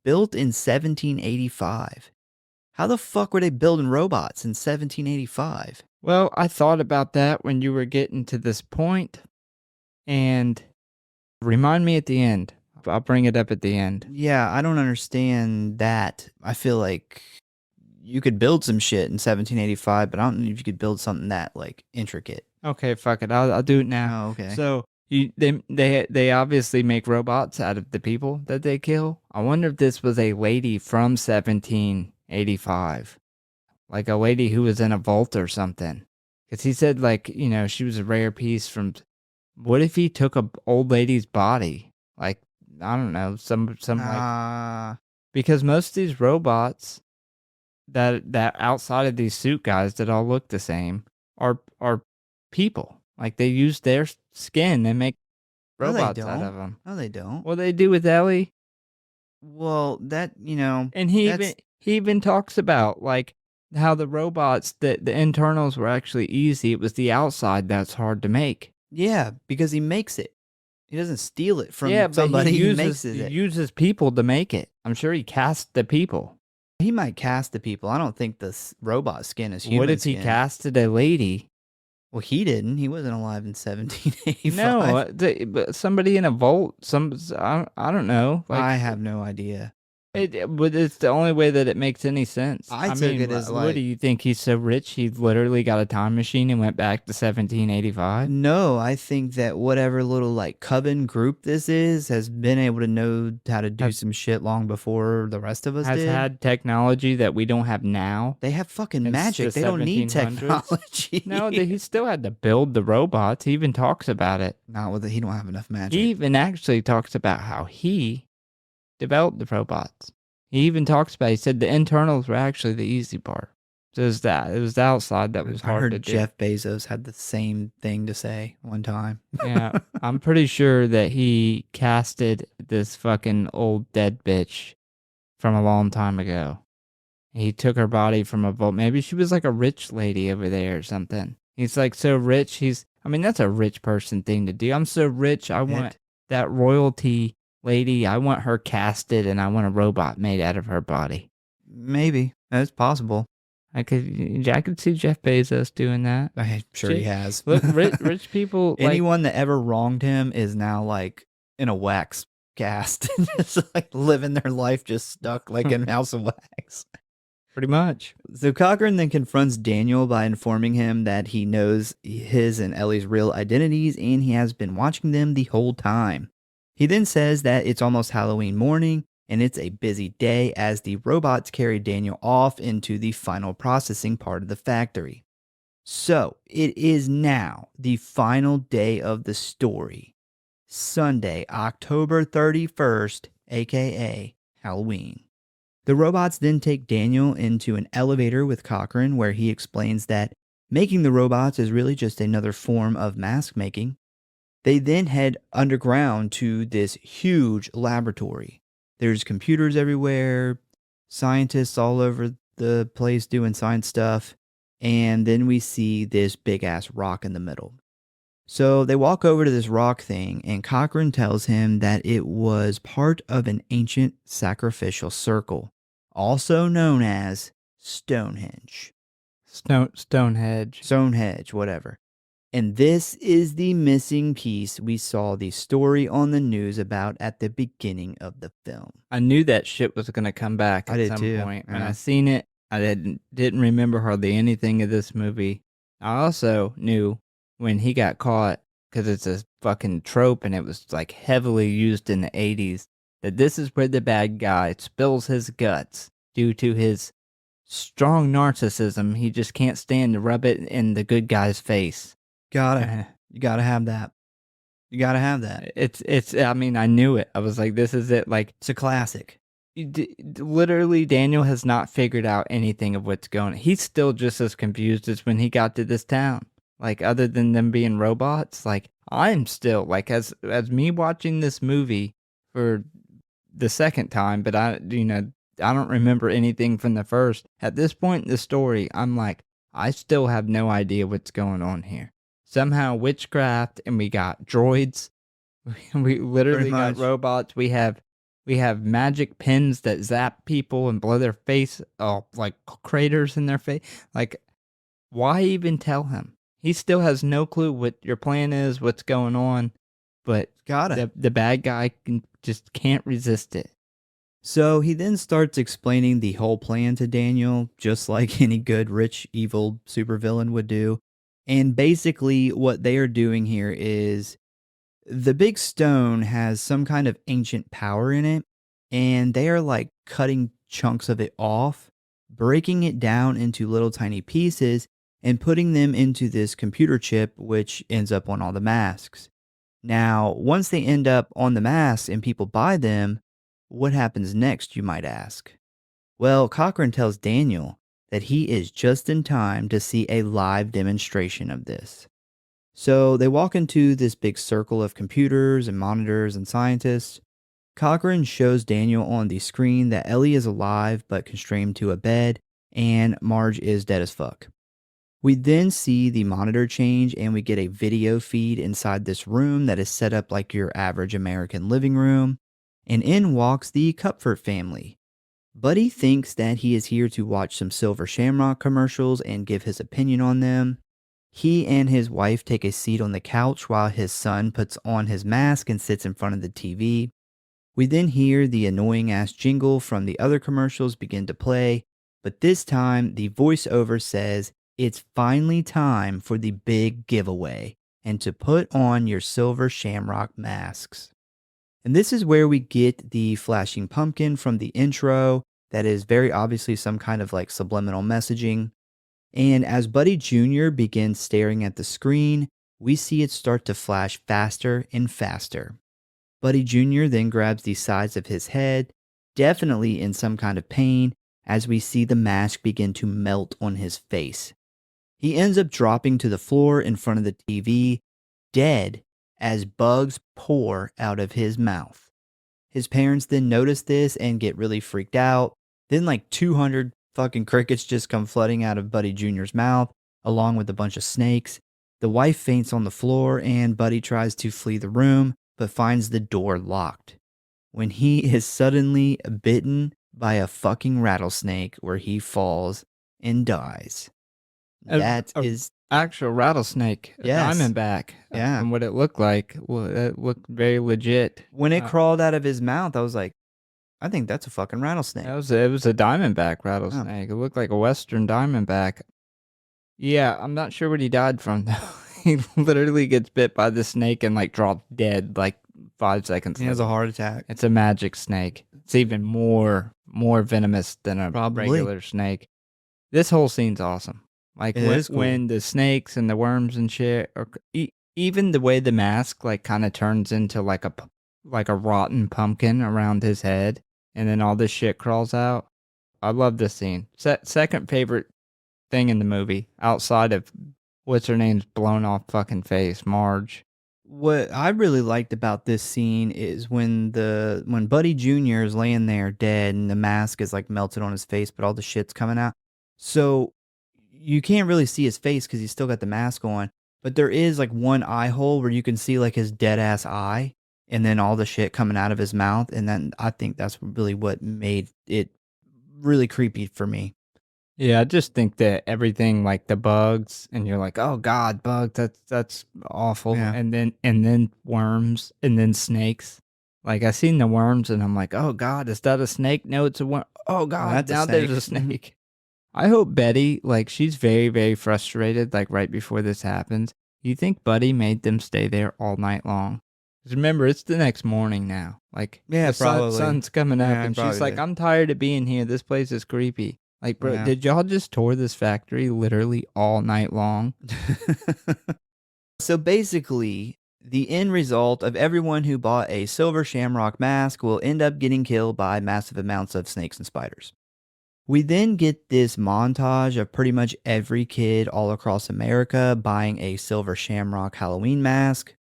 built in 1785. How the fuck were they building robots in 1785? Well, I thought about that when you were getting to this point, and remind me at the end. I'll bring it up at the end. Yeah, I don't understand that. I feel like you could build some shit in 1785, but I don't know if you could build something that like intricate. Okay, fuck it. I'll do it now. Oh, okay. So they obviously make robots out of the people that they kill. I wonder if this was a lady from 1785, like a lady who was in a vault or something. Because he said, like, she was a rare piece from. What if he took a old lady's body? Like, I don't know, some like. Because most of these robots that outside of these suit guys that all look the same are people. Like, they use their skin and make No, they robots out don't. of them. No, they don't. Well, they do with Ellie. Well, that, And he even talks about, like, how the robots, the internals were actually easy. It was the outside that's hard to make. yeah, because he makes it. He doesn't steal it from But somebody. He he it. uses people to make it. I'm sure he cast the people. He might cast the people. I don't think the robot skin is human What if he skin. casted a lady? Well, he didn't. He wasn't alive in 1785. No, but somebody in a vault. I don't know. Like, I have no idea. But it's the only way that it makes any sense. I took mean, it as what like- do you think? He's so rich, he literally got a time machine and went back to 1785? No, I think that whatever little like coven group this is has been able to know how to do some shit long before the rest of us Has did. had technology that we don't have now. They have fucking Since magic. the They don't need 1700s. technology. No, he still had to build the robots. He even talks about it. Not with it. He don't have enough magic. He even actually talks about how he developed the robots. He even talks about, he said the internals were actually the easy part. So it was the outside that was I hard heard to do. Jeff Bezos had the same thing to say one time. Yeah, I'm pretty sure that he casted this fucking old dead bitch from a long time ago. He took her body from a vault. Maybe she was like a rich lady over there or something. He's like so rich. That's a rich person thing to do. I'm so rich. I want that royalty lady. I want her casted and I want a robot made out of her body. Maybe. That's possible. I could see Jeff Bezos doing that. I'm sure he has. Look, rich people. Anyone that ever wronged him is now like in a wax cast, just like living their life just stuck like in House of Wax. Pretty much. So Cochran then confronts Daniel by informing him that he knows his and Ellie's real identities and he has been watching them the whole time. He then says that it's almost Halloween morning and it's a busy day as the robots carry Daniel off into the final processing part of the factory. So it is now the final day of the story. Sunday, October 31st, aka Halloween. The robots then take Daniel into an elevator with Cochran where he explains that making the robots is really just another form of mask making. They then head underground to this huge laboratory. There's computers everywhere, scientists all over the place doing science stuff, and then we see this big-ass rock in the middle. So they walk over to this rock thing, and Cochran tells him that it was part of an ancient sacrificial circle, also known as Stonehenge. Stonehenge, whatever. And this is the missing piece we saw the story on the news about at the beginning of the film. I knew that shit was going to come back at some point. When I seen it, I didn't remember hardly anything of this movie. I also knew when he got caught, because it's a fucking trope and it was like heavily used in the 80s, that this is where the bad guy spills his guts due to his strong narcissism. He just can't stand to rub it in the good guy's face. You gotta have that. You gotta have that. I knew it. I was like, this is it. Like, it's a classic. Literally, Daniel has not figured out anything of what's going on. He's still just as confused as when he got to this town. Like, other than them being robots, like, I'm still, like, as me watching this movie for the second time, but I don't remember anything from the first. At this point in the story, I'm like, I still have no idea what's going on here. Somehow witchcraft, and we got droids. We literally got robots. We have magic pins that zap people and blow their face, like craters in their face. Like, why even tell him? He still has no clue what your plan is, what's going on. But the bad guy just can't resist it. So he then starts explaining the whole plan to Daniel, just like any good, rich, evil supervillain would do. And basically what they are doing here is the big stone has some kind of ancient power in it, and they are like cutting chunks of it off, breaking it down into little tiny pieces, and putting them into this computer chip, which ends up on all the masks. Now, once they end up on the masks and people buy them, what happens next, you might ask? Well, Cochran tells Daniel that he is just in time to see a live demonstration of this. So they walk into this big circle of computers and monitors and scientists. Cochran shows Daniel on the screen that Ellie is alive but constrained to a bed, and Marge is dead as fuck. We then see the monitor change and we get a video feed inside this room that is set up like your average American living room. And in walks the Cupford family. Buddy thinks that he is here to watch some Silver Shamrock commercials and give his opinion on them. He and his wife take a seat on the couch while his son puts on his mask and sits in front of the TV. We then hear the annoying ass jingle from the other commercials begin to play, but this time the voiceover says, "It's finally time for the big giveaway and to put on your Silver Shamrock masks." And this is where we get the flashing pumpkin from the intro that is very obviously some kind of like subliminal messaging. And as Buddy Jr. begins staring at the screen, we see it start to flash faster and faster. Buddy Jr. then grabs the sides of his head, definitely in some kind of pain, as we see the mask begin to melt on his face. He ends up dropping to the floor in front of the TV, dead, as bugs pour out of his mouth. His parents then notice this and get really freaked out. Then like 200 fucking crickets just come flooding out of Buddy Jr.'s mouth, along with a bunch of snakes. The wife faints on the floor and Buddy tries to flee the room, but finds the door locked. When he is suddenly bitten by a fucking rattlesnake where he falls and dies. That is actual rattlesnake, a Yes. diamondback. Yeah. And what it looked like, well, it looked very legit. when it crawled out of his mouth, I was like, I think that's a fucking rattlesnake. It was a diamondback rattlesnake. It looked like a western diamondback. Yeah, I'm not sure what he died from though. He literally gets bit by the snake and like drops dead like 5 seconds He has a later. heart attack. It's a magic snake. It's even more venomous than a Probably. regular snake. This whole scene's awesome. Like It is cool. when the snakes and the worms and shit, or even the way the mask like kind of turns into like a rotten pumpkin around his head, and then all this shit crawls out. I love this scene. Second favorite thing in the movie, outside of what's her name's blown off fucking face, Marge. What I really liked about this scene is when Buddy Jr. is laying there dead and the mask is like melted on his face, but all the shit's coming out. So you can't really see his face because he's still got the mask on. But there is like one eye hole where you can see like his dead ass eye and then all the shit coming out of his mouth. And then I think that's really what made it really creepy for me. Yeah, I just think that everything like the bugs, and you're like, oh god, bugs, that's awful. Yeah. And then worms, and then snakes. Like I seen the worms, and I'm like, oh god, is that a snake? No, it's a worm. Oh god, that's a now there's a snake. snake. I hope Betty, like, she's very, very frustrated, like right before this happens. You think Buddy made them stay there all night long? 'Cause remember, it's the next morning now. Like, Yeah, the probably. sun's coming up, Yeah, and she's probably like, did. I'm tired of being here. This place is creepy. Like, bro, Yeah. did y'all just tour this factory literally all night long? So basically, the end result of everyone who bought a Silver Shamrock mask will end up getting killed by massive amounts of snakes and spiders. We then get this montage of pretty much every kid all across America buying a Silver Shamrock Halloween mask.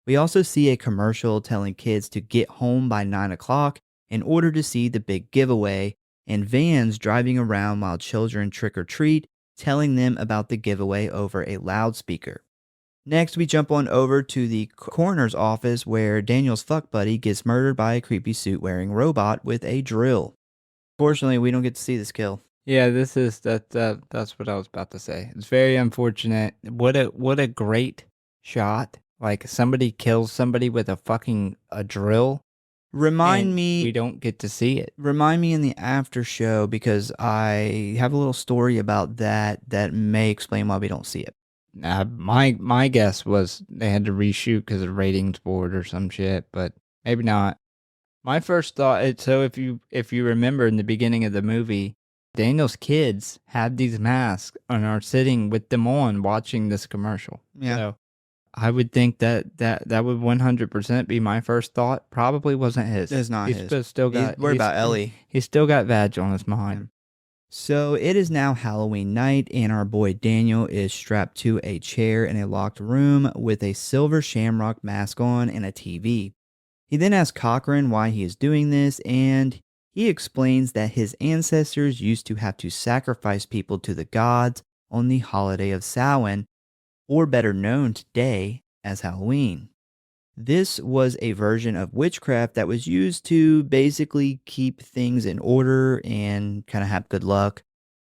We also see a commercial telling kids to get home by 9 o'clock in order to see the big giveaway, and vans driving around while children trick or treat, telling them about the giveaway over a loudspeaker. Next, we jump on over to the coroner's office where Daniel's fuck buddy gets murdered by a creepy suit-wearing robot with a drill. Fortunately, we don't get to see this kill. Yeah, this is that's what I was about to say. It's very unfortunate. What a great shot. Like somebody kills somebody with a drill. Remind and me we don't get to see it. Remind me in the after show, because I have a little story about that may explain why we don't see it. My guess was they had to reshoot because of ratings board or some shit, but maybe not. My first thought, so if you remember in the beginning of the movie, Daniel's kids have these masks and are sitting with them on watching this commercial. Yeah. So I would think that would 100% be my first thought. Probably wasn't his. It's not He's his. Still He's got, worried about Ellie. He's still got vag on his mind. So it is now Halloween night, and our boy Daniel is strapped to a chair in a locked room with a silver Shamrock mask on and a TV. He then asks Cochran why he is doing this, and he explains that his ancestors used to have to sacrifice people to the gods on the holiday of Samhain, or better known today as Halloween. This was a version of witchcraft that was used to basically keep things in order and kind of have good luck.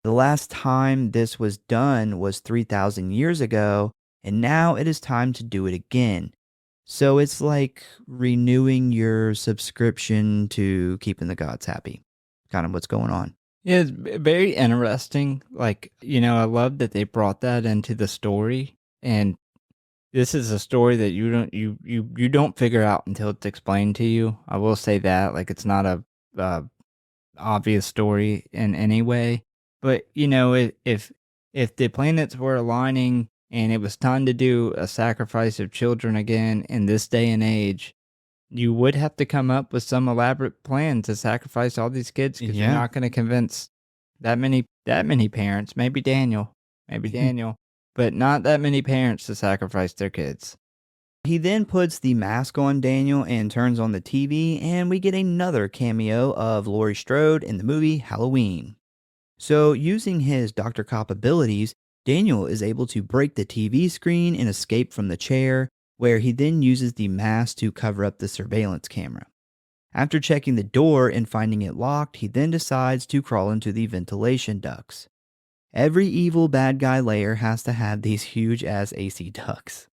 The last time this was done was 3,000 years ago, and now it is time to do it again. So it's like renewing your subscription to keeping the gods happy. Kind of what's going on. Yeah, it's very interesting. Like, I love that they brought that into the story, and this is a story that you don't figure out until it's explained to you. I will say that, like, it's not a obvious story in any way. But if the planets were aligning and it was time to do a sacrifice of children again in this day and age, you would have to come up with some elaborate plan to sacrifice all these kids, because you're not going to convince that many parents. Maybe Daniel, but not that many parents to sacrifice their kids. He then puts the mask on Daniel and turns on the TV, and we get another cameo of Laurie Strode in the movie Halloween. So using his Dr. Cop abilities, Daniel is able to break the TV screen and escape from the chair, where he then uses the mask to cover up the surveillance camera. After checking the door and finding it locked, he then decides to crawl into the ventilation ducts. Every evil bad guy layer has to have these huge ass AC ducts.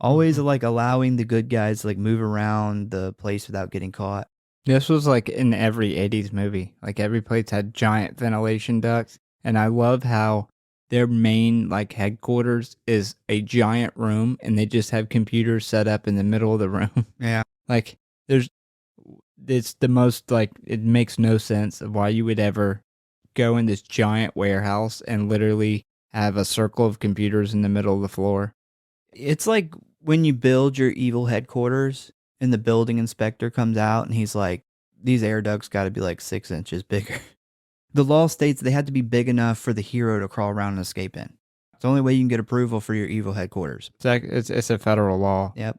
Always like allowing the good guys to like move around the place without getting caught. This was like in every 80s movie. Like every place had giant ventilation ducts. And I love how their main like headquarters is a giant room, and they just have computers set up in the middle of the room. Yeah. Like it's the most, like, it makes no sense of why you would ever go in this giant warehouse and literally have a circle of computers in the middle of the floor. It's like when you build your evil headquarters and the building inspector comes out and he's like, these air ducts got to be like 6 inches bigger. The law states they have to be big enough for the hero to crawl around and escape in. It's the only way you can get approval for your evil headquarters. It's a federal law. Yep.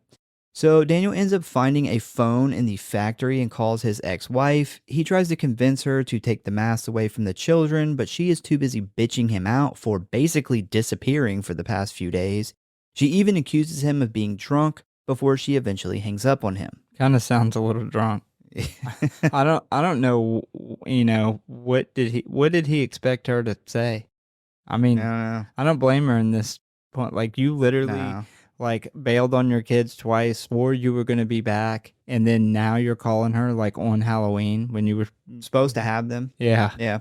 So Daniel ends up finding a phone in the factory and calls his ex-wife. He tries to convince her to take the masks away from the children, but she is too busy bitching him out for basically disappearing for the past few days. She even accuses him of being drunk before she eventually hangs up on him. Kind of sounds a little drunk. I don't know, what did he expect her to say? I mean, I don't blame her in this point. Like, you literally like bailed on your kids twice, swore you were going to be back, and then now you're calling her like on Halloween when you were supposed to have them. Yeah.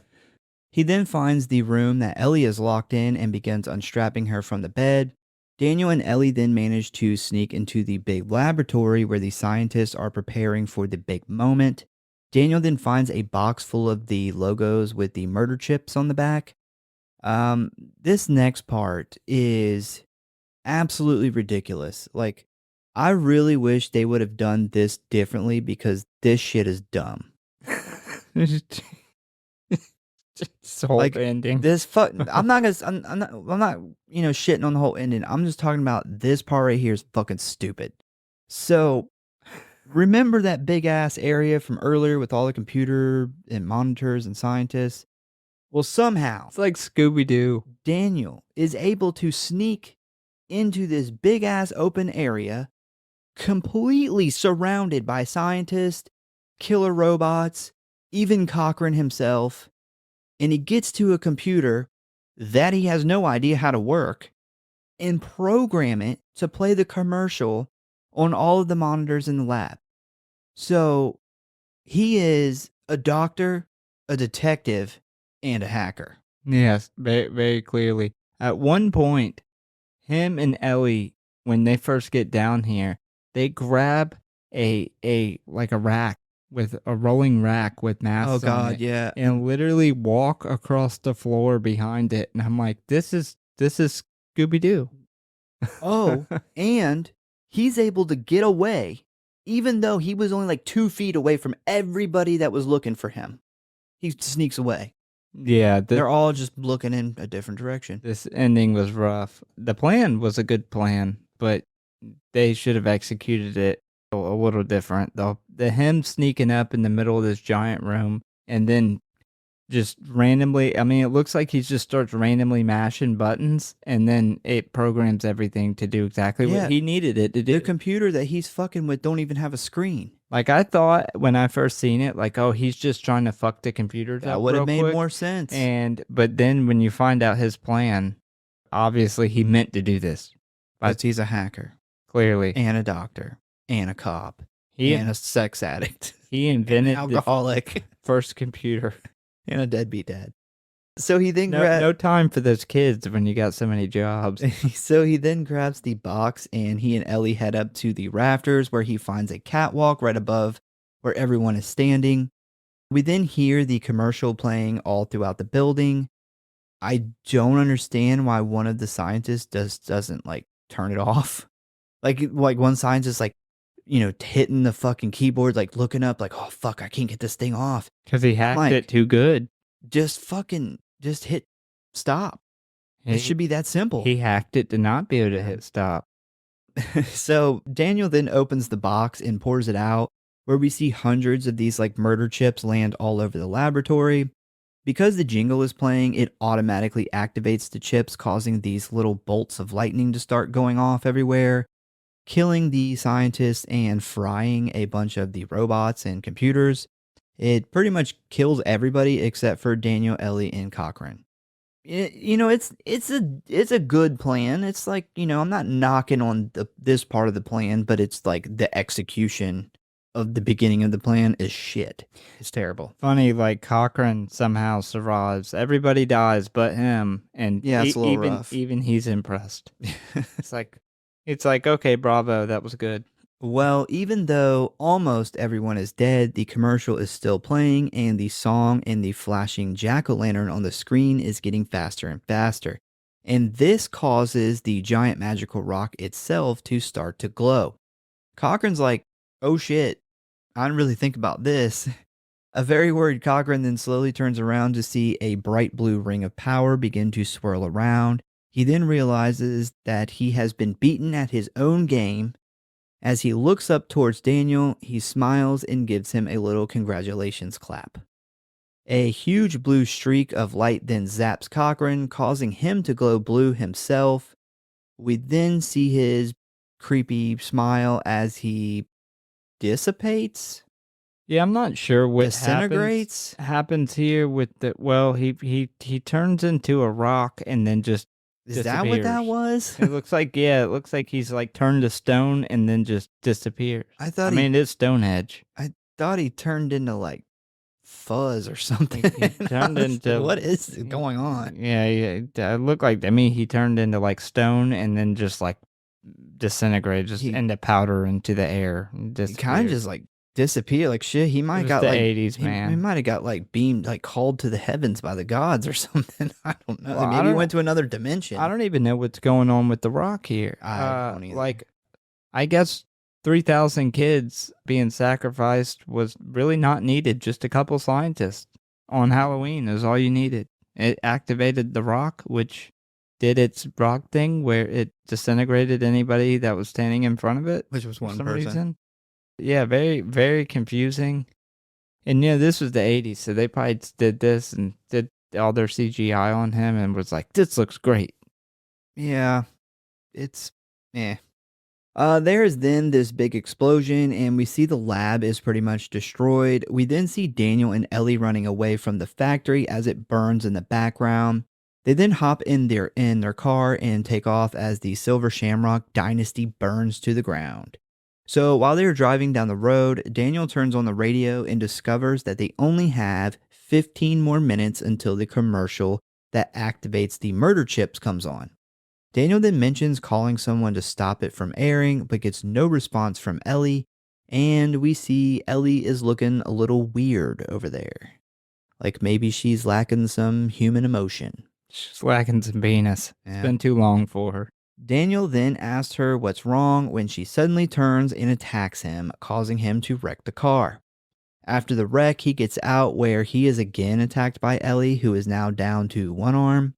He then finds the room that Ellie is locked in and begins unstrapping her from the bed. Daniel and Ellie then manage to sneak into the big laboratory where the scientists are preparing for the big moment. Daniel then finds a box full of the logos with the murder chips on the back. This next part is absolutely ridiculous. Like, I really wish they would have done this differently, because this shit is dumb. This whole ending. I'm not shitting on the whole ending. I'm just talking about this part right here is fucking stupid. So, remember that big ass area from earlier with all the computer and monitors and scientists? Well, somehow It's like Scooby-Doo. Daniel is able to sneak into this big ass open area, completely surrounded by scientists, killer robots, even Cochran himself. And he gets to a computer that he has no idea how to work and program it to play the commercial on all of the monitors in the lab. So he is a doctor, a detective, and a hacker. Yes, very, very clearly. At one point, him and Ellie, when they first get down here, they grab a rack with a rolling rack with masks Oh on God, it, yeah. and literally walk across the floor behind it. And I'm like, this is Scooby-Doo. Oh, and he's able to get away, even though he was only like 2 feet away from everybody that was looking for him. He sneaks away. Yeah, They're all just looking in a different direction. this ending was rough. The plan was a good plan, but they should have executed it a little different. The him sneaking up in the middle of this giant room and then just randomly, I mean, it looks like he just starts randomly mashing buttons and then it programs everything to do exactly Yeah. what he needed it to do. The computer that he's fucking with don't even have a screen. Like, I thought when I first seen it, like, oh, he's just trying to fuck the computers That up would have real made quick. more sense. But then when you find out his plan, obviously he meant to do this. But he's a hacker Clearly. and a doctor and a cop He and a sex addict, he an invented the alcoholic, first computer. and a deadbeat dad. So he then No time for those kids when you got so many jobs. So he then grabs the box and he and Ellie head up to the rafters where he finds a catwalk right above where everyone is standing. We then hear the commercial playing all throughout the building. I don't understand why one of the scientists doesn't like turn it off. Like one scientist like, hitting the fucking keyboard, like looking up like, oh fuck, I can't get this thing off. Because he hacked Mike. it too good. Just hit stop. He, It should be that simple. He hacked it to not be able to hit stop. So Daniel then opens the box and pours it out, where we see hundreds of these like murder chips land all over the laboratory. Because the jingle is playing, it automatically activates the chips, causing these little bolts of lightning to start going off everywhere, killing the scientists and frying a bunch of the robots and computers. It pretty much kills everybody except for Daniel, Ellie, and Cochran. It's a good plan. It's like, I'm not knocking on this part of the plan, but it's like the execution of the beginning of the plan is shit. It's terrible. Funny, like Cochran somehow survives. Everybody dies but him. And Yeah, it's a little rough. Even he's impressed. It's like, okay, bravo, that was good. Well, even though almost everyone is dead, the commercial is still playing, and the song and the flashing jack-o'-lantern on the screen is getting faster and faster. And this causes the giant magical rock itself to start to glow. Cochran's like, oh shit, I didn't really think about this. A very worried Cochran then slowly turns around to see a bright blue ring of power begin to swirl around. He then realizes that he has been beaten at his own game. As he looks up towards Daniel, he smiles and gives him a little congratulations clap. A huge blue streak of light then zaps Cochran, causing him to glow blue himself. We then see his creepy smile as he dissipates. Yeah, I'm not sure what Disintegrates? happens here with the. Well, he turns into a rock and then just. Is that what that disappears. was? It looks like he's like turned to stone and then just disappears. I it's Stonehenge. thought he turned into like fuzz or something. He turned into what is going on? Yeah, it looked like. I mean, he turned into like stone and then just like disintegrated, just into powder into the air. He kind of just like disappeared, like shit. He might have got the like 80s, man. He might have got like beamed, like called to the heavens by the gods or something. I don't know. Well, Maybe he went to another dimension. I don't even know what's going on with the rock here. I don't either. Like, I guess 3,000 kids being sacrificed was really not needed. Just a couple scientists on Halloween is all you needed. It activated the rock, which did its rock thing where it disintegrated anybody that was standing in front of it, Which was one for some person. reason. Yeah, very, very confusing. And this was the 80s, so they probably did this and did all their CGI on him and was like, this looks great. Yeah, it's There is then this big explosion, and we see the lab is pretty much destroyed. We then see Daniel and Ellie running away from the factory as it burns in the background. They then hop in their car and take off as the Silver Shamrock dynasty burns to the ground. So while they are driving down the road, Daniel turns on the radio and discovers that they only have 15 more minutes until the commercial that activates the murder chips comes on. Daniel then mentions calling someone to stop it from airing, but gets no response from Ellie. And we see Ellie is looking a little weird over there. Like maybe she's lacking some human emotion. She's lacking some penis. It's been too long for her. Daniel then asks her what's wrong when she suddenly turns and attacks him, causing him to wreck the car. After the wreck, he gets out where he is again attacked by Ellie, who is now down to one arm.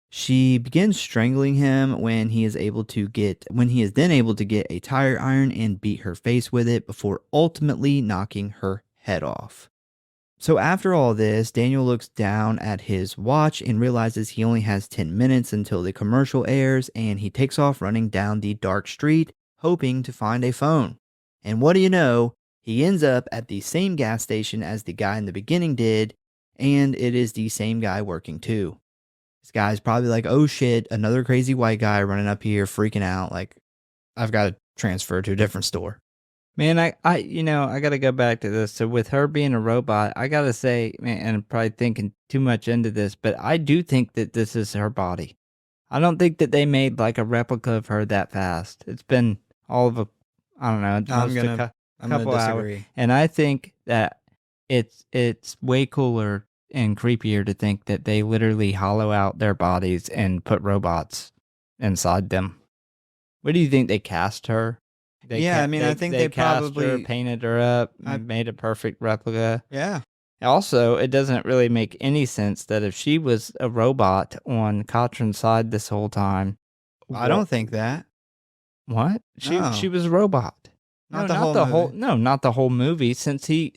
She begins strangling him when he is then able to get a tire iron and beat her face with it before ultimately knocking her head off. So after all this, Daniel looks down at his watch and realizes he only has 10 minutes until the commercial airs, and he takes off running down the dark street, hoping to find a phone. And what do you know? He ends up at the same gas station as the guy in the beginning did, and it is the same guy working too. This guy's probably like, oh shit, another crazy white guy running up here freaking out, like, I've got to transfer to a different store. Man, I got to go back to this. So with her being a robot, I got to say, man, and I'm probably thinking too much into this, but I do think that this is her body. I don't think that they made like a replica of her that fast. It's been all of I don't know, I'm gonna couple disagree. hours. And I think that it's way cooler and creepier to think that they literally hollow out their bodies and put robots inside them. What do you think? They cast her? I think they cast probably her, painted her up, made a perfect replica. Yeah. Also, it doesn't really make any sense that if she was a robot on Katrin's side this whole time, I don't think that. What? No. She was a robot. Not not the whole movie. Since he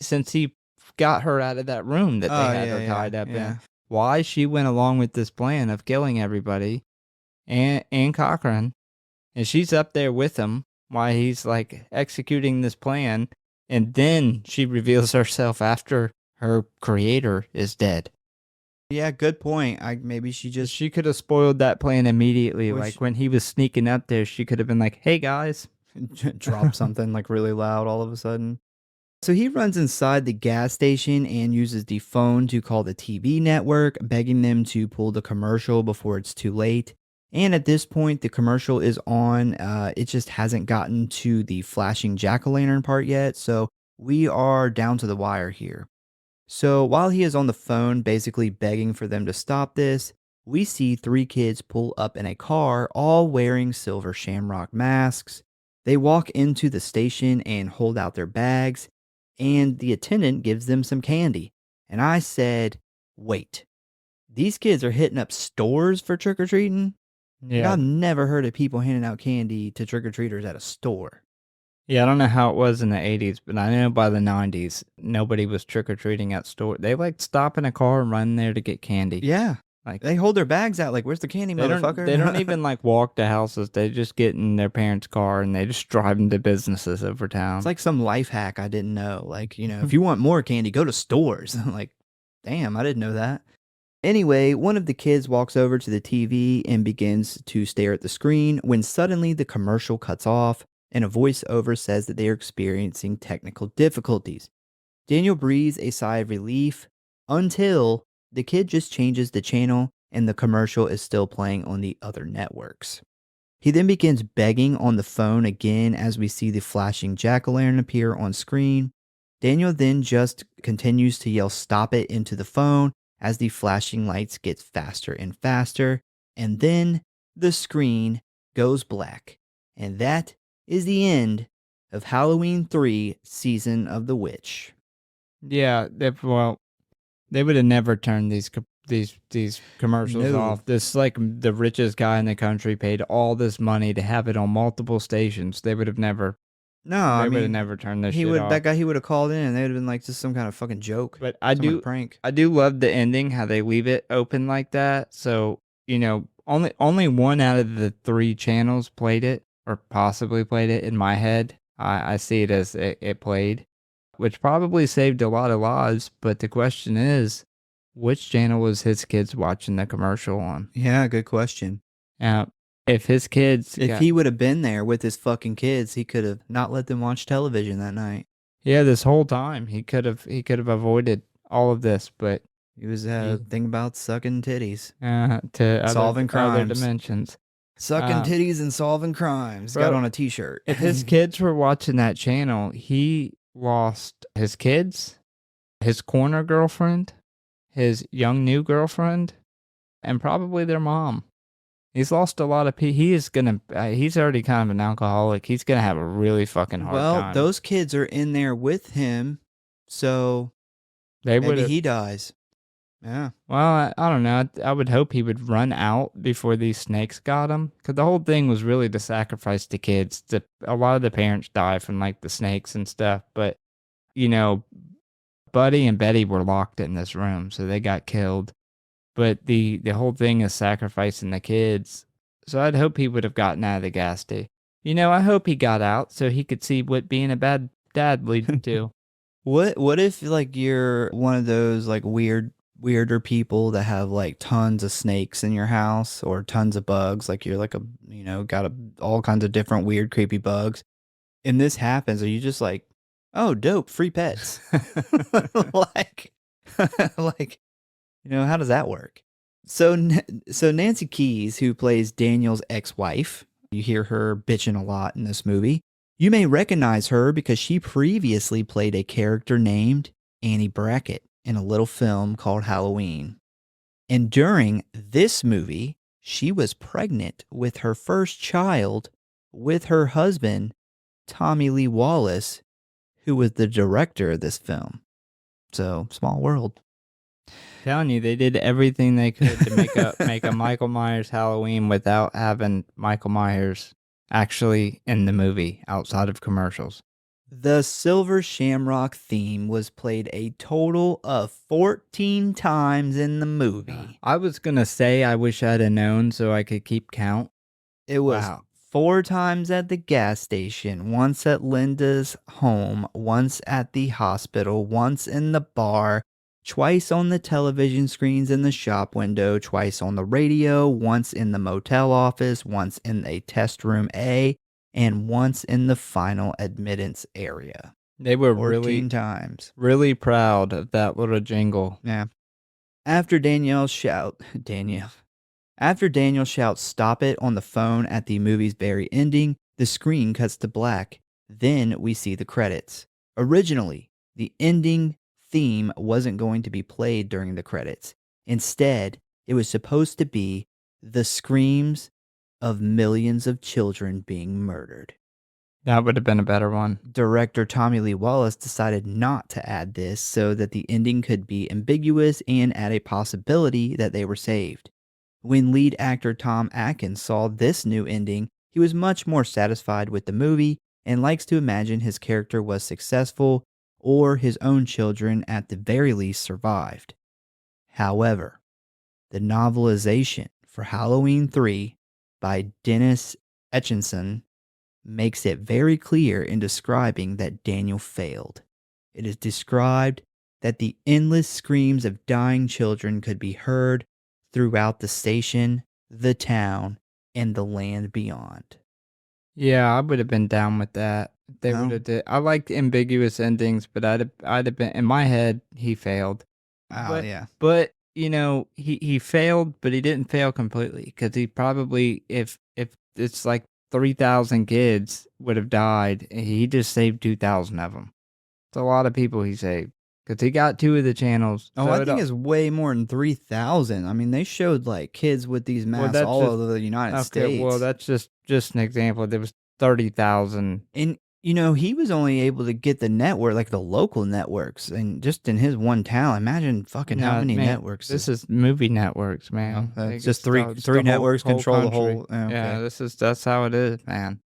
got her out of that room that they had her tied up in. Why she went along with this plan of killing everybody and Cochran, and she's up there with him while he's like executing this plan, and then she reveals herself after her creator is dead. Yeah, good point. Maybe She could have spoiled that plan immediately. Like when he was sneaking up there, she could have been like, "Hey guys," drop something like really loud all of a sudden. So he runs inside the gas station and uses the phone to call the TV network, begging them to pull the commercial before it's too late. And at this point, the commercial is on. It just hasn't gotten to the flashing jack-o'-lantern part yet, so we are down to the wire here. So while he is on the phone basically begging for them to stop this, we see 3 kids pull up in a car, all wearing silver Shamrock masks. They walk into the station and hold out their bags, and the attendant gives them some candy. And I said, wait, these kids are hitting up stores for trick-or-treating? Yeah. I've never heard of people handing out candy to trick-or-treaters at a store. Yeah, I don't know how it was in the 80s, but I know by the 90s, nobody was trick-or-treating at store. They like stop in a car and run there to get candy. Yeah. Like they hold their bags out like, where's the candy, motherfucker? They don't even like walk to houses. They just get in their parents' car and they just drive them to businesses over town. It's like some life hack I didn't know. Like, if you want more candy, go to stores. Like, damn, I didn't know that. Anyway, one of the kids walks over to the TV and begins to stare at the screen when suddenly the commercial cuts off and a voiceover says that they are experiencing technical difficulties. Daniel breathes a sigh of relief until the kid just changes the channel and the commercial is still playing on the other networks. He then begins begging on the phone again as we see the flashing jack-o'-lantern appear on screen. Daniel then just continues to yell "stop it" into the phone as the flashing lights get faster and faster, and then the screen goes black. And that is the end of Halloween 3 Season of the Witch. Yeah, they would have never turned these commercials off. This like the richest guy in the country paid all this money to have it on multiple stations. They would have never. No, they would have never turned this shit off. That guy, he would have called in and they would have been like just some kind of fucking joke. But prank. I do love the ending, how they leave it open like that. So only one out of the 3 channels played it or possibly played it in my head. I see it as it played, which probably saved a lot of lives. But the question is, which channel was his kids watching the commercial on? Yeah, good question. If his kids... If he would have been there with his fucking kids, he could have not let them watch television that night. Yeah, this whole time, he could have avoided all of this, but... He was thinking about sucking titties. To solving crimes. other dimensions. Sucking titties and solving crimes. Got bro, on a t-shirt. If his kids were watching that channel, he lost his kids, his corner girlfriend, his young new girlfriend, and probably their mom. He's lost a lot of people. He's already kind of an alcoholic. He's gonna have a really fucking hard time. Well, those kids are in there with him, so maybe he dies. Yeah. Well, I don't know. I would hope he would run out before these snakes got him. Because the whole thing was really to sacrifice the kids. A lot of the parents die from like the snakes and stuff. But, Buddy and Betty were locked in this room, so they got killed. But the whole thing is sacrificing the kids. So I'd hope he would have gotten out of the gas station. I hope he got out so he could see what being a bad dad leads to. What if like you're one of those like weirder people that have like tons of snakes in your house or tons of bugs, like you're like got all kinds of different weird creepy bugs, and this happens, are you just like, oh dope, free pets? like how does that work? So Nancy Keys, who plays Daniel's ex-wife, you hear her bitching a lot in this movie. You may recognize her because she previously played a character named Annie Brackett in a little film called Halloween. And during this movie, she was pregnant with her first child with her husband, Tommy Lee Wallace, who was the director of this film. So, small world. Telling you, they did everything they could to make a Michael Myers Halloween without having Michael Myers actually in the movie outside of commercials. The Silver Shamrock theme was played a total of 14 times in the movie. I was going to say I wish I'd have known so I could keep count. It was 4 times at the gas station, once at Linda's home, once at the hospital, once in the bar, twice on the television screens in the shop window, twice on the radio, once in the motel office, once in a test room A, and once in the final admittance area. They were 14 times. Really proud of that little jingle. Yeah. After Daniel shouts, "Stop it" on the phone at the movie's very ending, the screen cuts to black. Then we see the credits. Originally, the ending theme wasn't going to be played during the credits. Instead, it was supposed to be the screams of millions of children being murdered. That would have been a better one. Director Tommy Lee Wallace decided not to add this so that the ending could be ambiguous and add a possibility that they were saved. When lead actor Tom Atkins saw this new ending, he was much more satisfied with the movie and likes to imagine his character was successful or his own children at the very least survived. However, the novelization for Halloween 3 by Dennis Etchison makes it very clear in describing that Daniel failed. It is described that the endless screams of dying children could be heard throughout the station, the town, and the land beyond. Yeah, I would have been down with that. They would have did. I like ambiguous endings, but I'd have been in my head. He failed. Yeah. But he failed, but he didn't fail completely because he probably if it's like 3,000 kids would have died, he just saved 2,000 of them. It's a lot of people he saved because he got 2 of the channels. Oh, so I think it's way more than 3,000. I mean, they showed like kids with these masks all over the United States. Well, that's just an example. There was 30,000. And he was only able to get the network, like the local networks, and just in his one town. Imagine fucking how many networks. This is movie networks, man. It's just three networks control the whole. Okay. Yeah, that's how it is, man.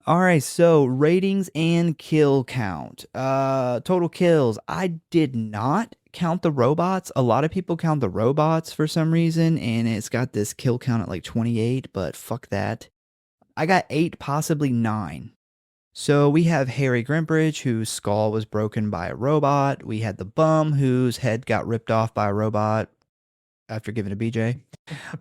All right, so ratings and kill count. Total kills. I did not count the robots. A lot of people count the robots for some reason, and it's got this kill count at like 28, but fuck that. I got 8, possibly 9. So we have Harry Grimbridge, whose skull was broken by a robot. We had the bum, whose head got ripped off by a robot after giving a BJ.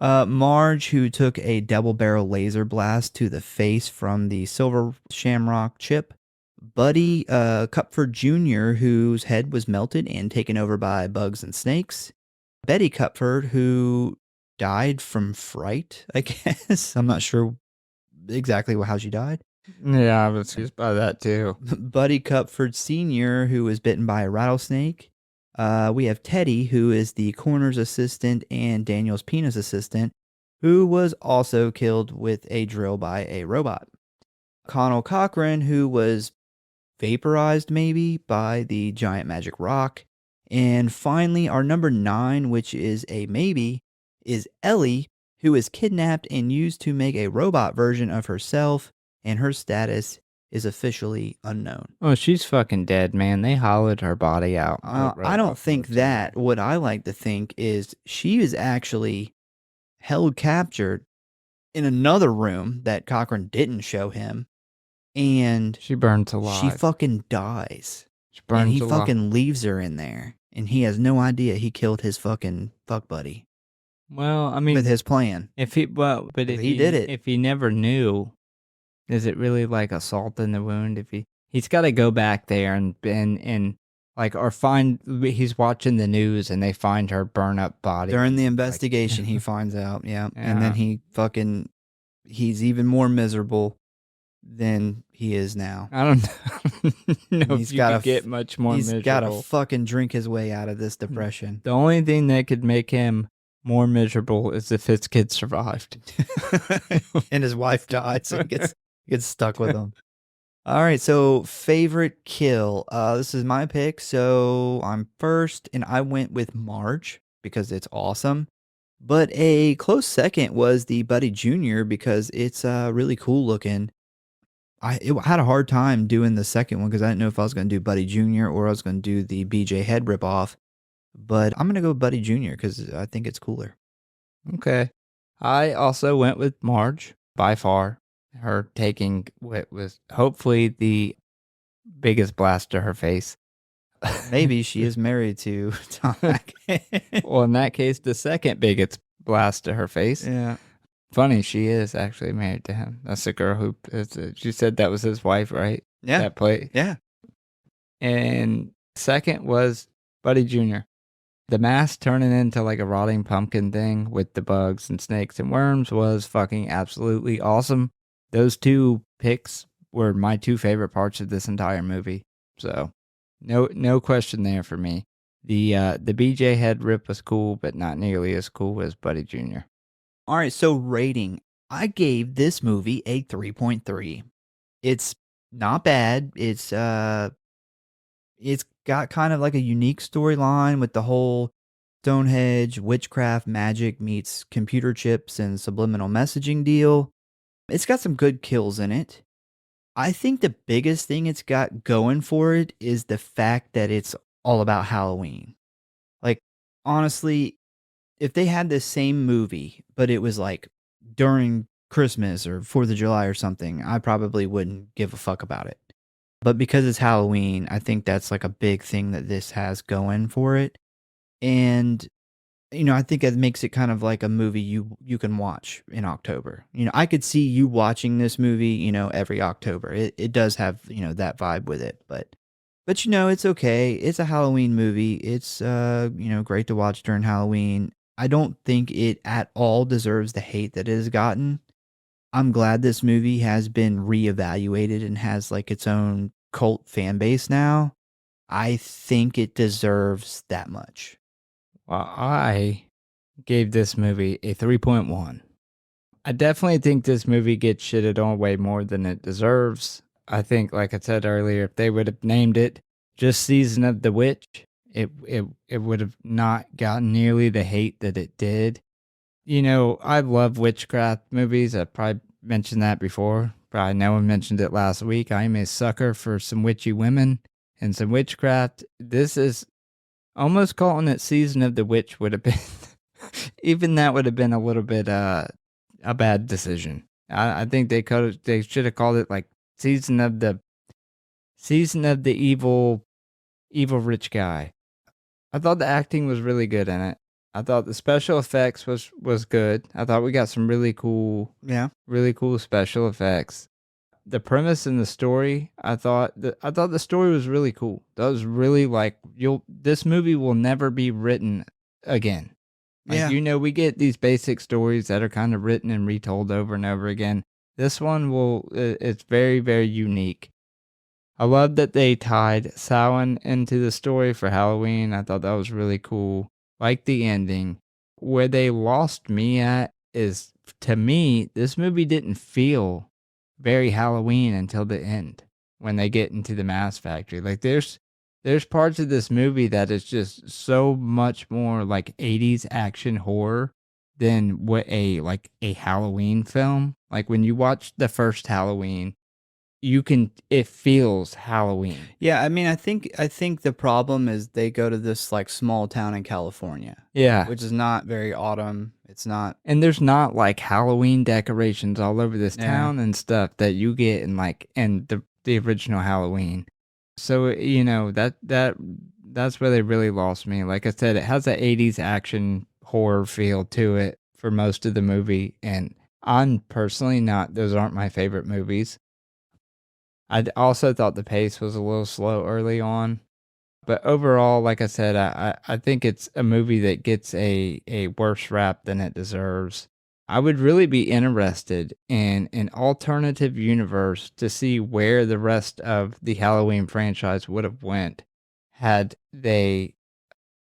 Marge, who took a double-barrel laser blast to the face from the Silver Shamrock chip. Buddy Cupford Jr., whose head was melted and taken over by bugs and snakes. Betty Cupford, who died from fright, I guess. I'm not sure exactly how she died. Yeah, I was confused by that too. Buddy Cupford Sr., who was bitten by a rattlesnake. We have Teddy, who is the coroner's assistant and Daniel's penis assistant, who was also killed with a drill by a robot. Connell Cochran, who was vaporized maybe by the giant magic rock. And finally, our number 9, which is a maybe, is Ellie, who is kidnapped and used to make a robot version of herself, and her status is officially unknown. Oh, she's fucking dead, man. They hollowed her body out. I don't think that. What I like to think is she is actually held captured in another room that Cochran didn't show him, and she burns alive. she fucking dies. She burns and he alive. fucking leaves her in there, and he has no idea he killed his fucking fuck buddy Well, I mean, with his plan. if he but if he did it. if he never knew, is it really like a salt in the wound? If he's got to go back there and like, or he's watching the news and they find her burn up body During the investigation, he finds out, and then he's even more miserable than he is now. I don't know He's if you gotta could get much more He's miserable. got to fucking drink his way out of this depression. The only thing that could make him more miserable is if his kid survived. And his wife died, so he gets stuck with him. All right, so favorite kill. This is my pick, so I'm first, and I went with Marge because it's awesome. But a close second was the Buddy Jr. because it's really cool looking. I had a hard time doing the second one because I didn't know if I was going to do Buddy Jr. or I was going to do the BJ Head ripoff. But I'm going to go with Buddy Jr. because I think it's cooler. Okay. I also went with Marge, by far. Her taking what was hopefully the biggest blast to her face. Maybe she is married to Tom Hackett. Well, in that case, the second biggest blast to her face. Yeah. Funny, she is actually married to him. That's the girl who, she said that was his wife, right? Yeah. That play. Yeah. And second was Buddy Jr. The mask turning into like a rotting pumpkin thing with the bugs and snakes and worms was fucking absolutely awesome. Those two picks were my two favorite parts of this entire movie. So no question there for me. The BJ Head rip was cool, but not nearly as cool as Buddy Jr. All right, so rating. I gave this movie a 3.3. It's not bad. It's got kind of like a unique storyline with the whole Stonehenge witchcraft magic meets computer chips and subliminal messaging deal. It's got some good kills in it. I think the biggest thing it's got going for it is the fact that it's all about Halloween. Like, honestly, if they had this same movie, but it was like during Christmas or 4th of July or something, I probably wouldn't give a fuck about it. But because it's Halloween, I think that's like a big thing that this has going for it. And, I think it makes it kind of like a movie you can watch in October. I could see you watching this movie, every October. It does have, that vibe with it. But it's okay. It's a Halloween movie. It's, great to watch during Halloween. I don't think it at all deserves the hate that it has gotten. I'm glad this movie has been reevaluated and has like its own cult fan base now. I think it deserves that much. Well, I gave this movie a 3.1. I definitely think this movie gets shitted on way more than it deserves. I think, like I said earlier, if they would have named it just Season of the Witch, it would have not gotten nearly the hate that it did. I love witchcraft movies. I probably mentioned that before. Probably no one mentioned it last week. I'm a sucker for some witchy women and some witchcraft. This is almost calling it Season of the Witch would have been, even that would have been a little bit a bad decision. I think they should have called it like Season of the evil rich guy. I thought the acting was really good in it. I thought the special effects was good. I thought we got some really cool special effects. The premise and the story, I thought the story was really cool. That was really like this movie will never be written again. Like, we get these basic stories that are kind of written and retold over and over again. This one it's very, very unique. I love that they tied Samhain into the story for Halloween. I thought that was really cool. Like the ending. Where they lost me at is, to me, this movie didn't feel very Halloween until the end when they get into the mass factory. Like there's parts of this movie that is just so much more like 80s action horror than what a Halloween film. Like when you watch the first Halloween, it feels Halloween. Yeah, I mean, I think the problem is they go to this like small town in California. Yeah. Which is not very autumn. It's not. And there's not like Halloween decorations all over this town and stuff that you get in the original Halloween. So, that's where they really lost me. Like I said, it has an 80s action horror feel to it for most of the movie. And I'm personally those aren't my favorite movies. I also thought the pace was a little slow early on. But overall, like I said, I think it's a movie that gets a worse rap than it deserves. I would really be interested in an alternative universe to see where the rest of the Halloween franchise would have went had they,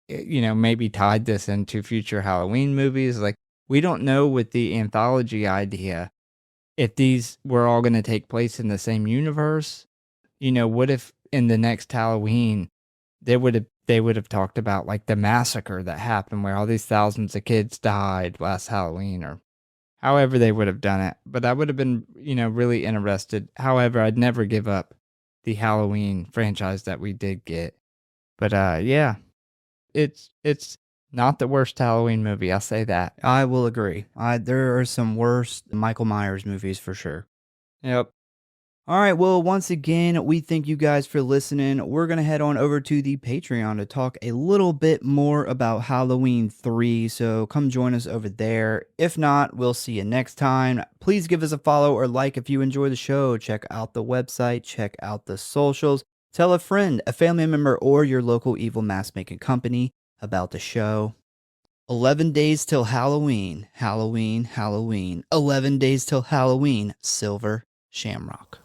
maybe tied this into future Halloween movies. Like, we don't know with the anthology idea if these were all going to take place in the same universe. What if in the next Halloween they would have talked about like the massacre that happened where all these thousands of kids died last Halloween, or however they would have done it. But I would have been, really interested. However, I'd never give up the Halloween franchise that we did get. But yeah, it's not the worst Halloween movie. I'll say that. I will agree. There are some worse Michael Myers movies for sure. Yep. All right, well, once again, we thank you guys for listening. We're going to head on over to the Patreon to talk a little bit more about Halloween 3, so come join us over there. If not, we'll see you next time. Please give us a follow or like if you enjoy the show. Check out the website, check out the socials. Tell a friend, a family member, or your local evil mask-making company about the show. 11 days till Halloween, Halloween, Halloween. 11 days till Halloween, Silver Shamrock.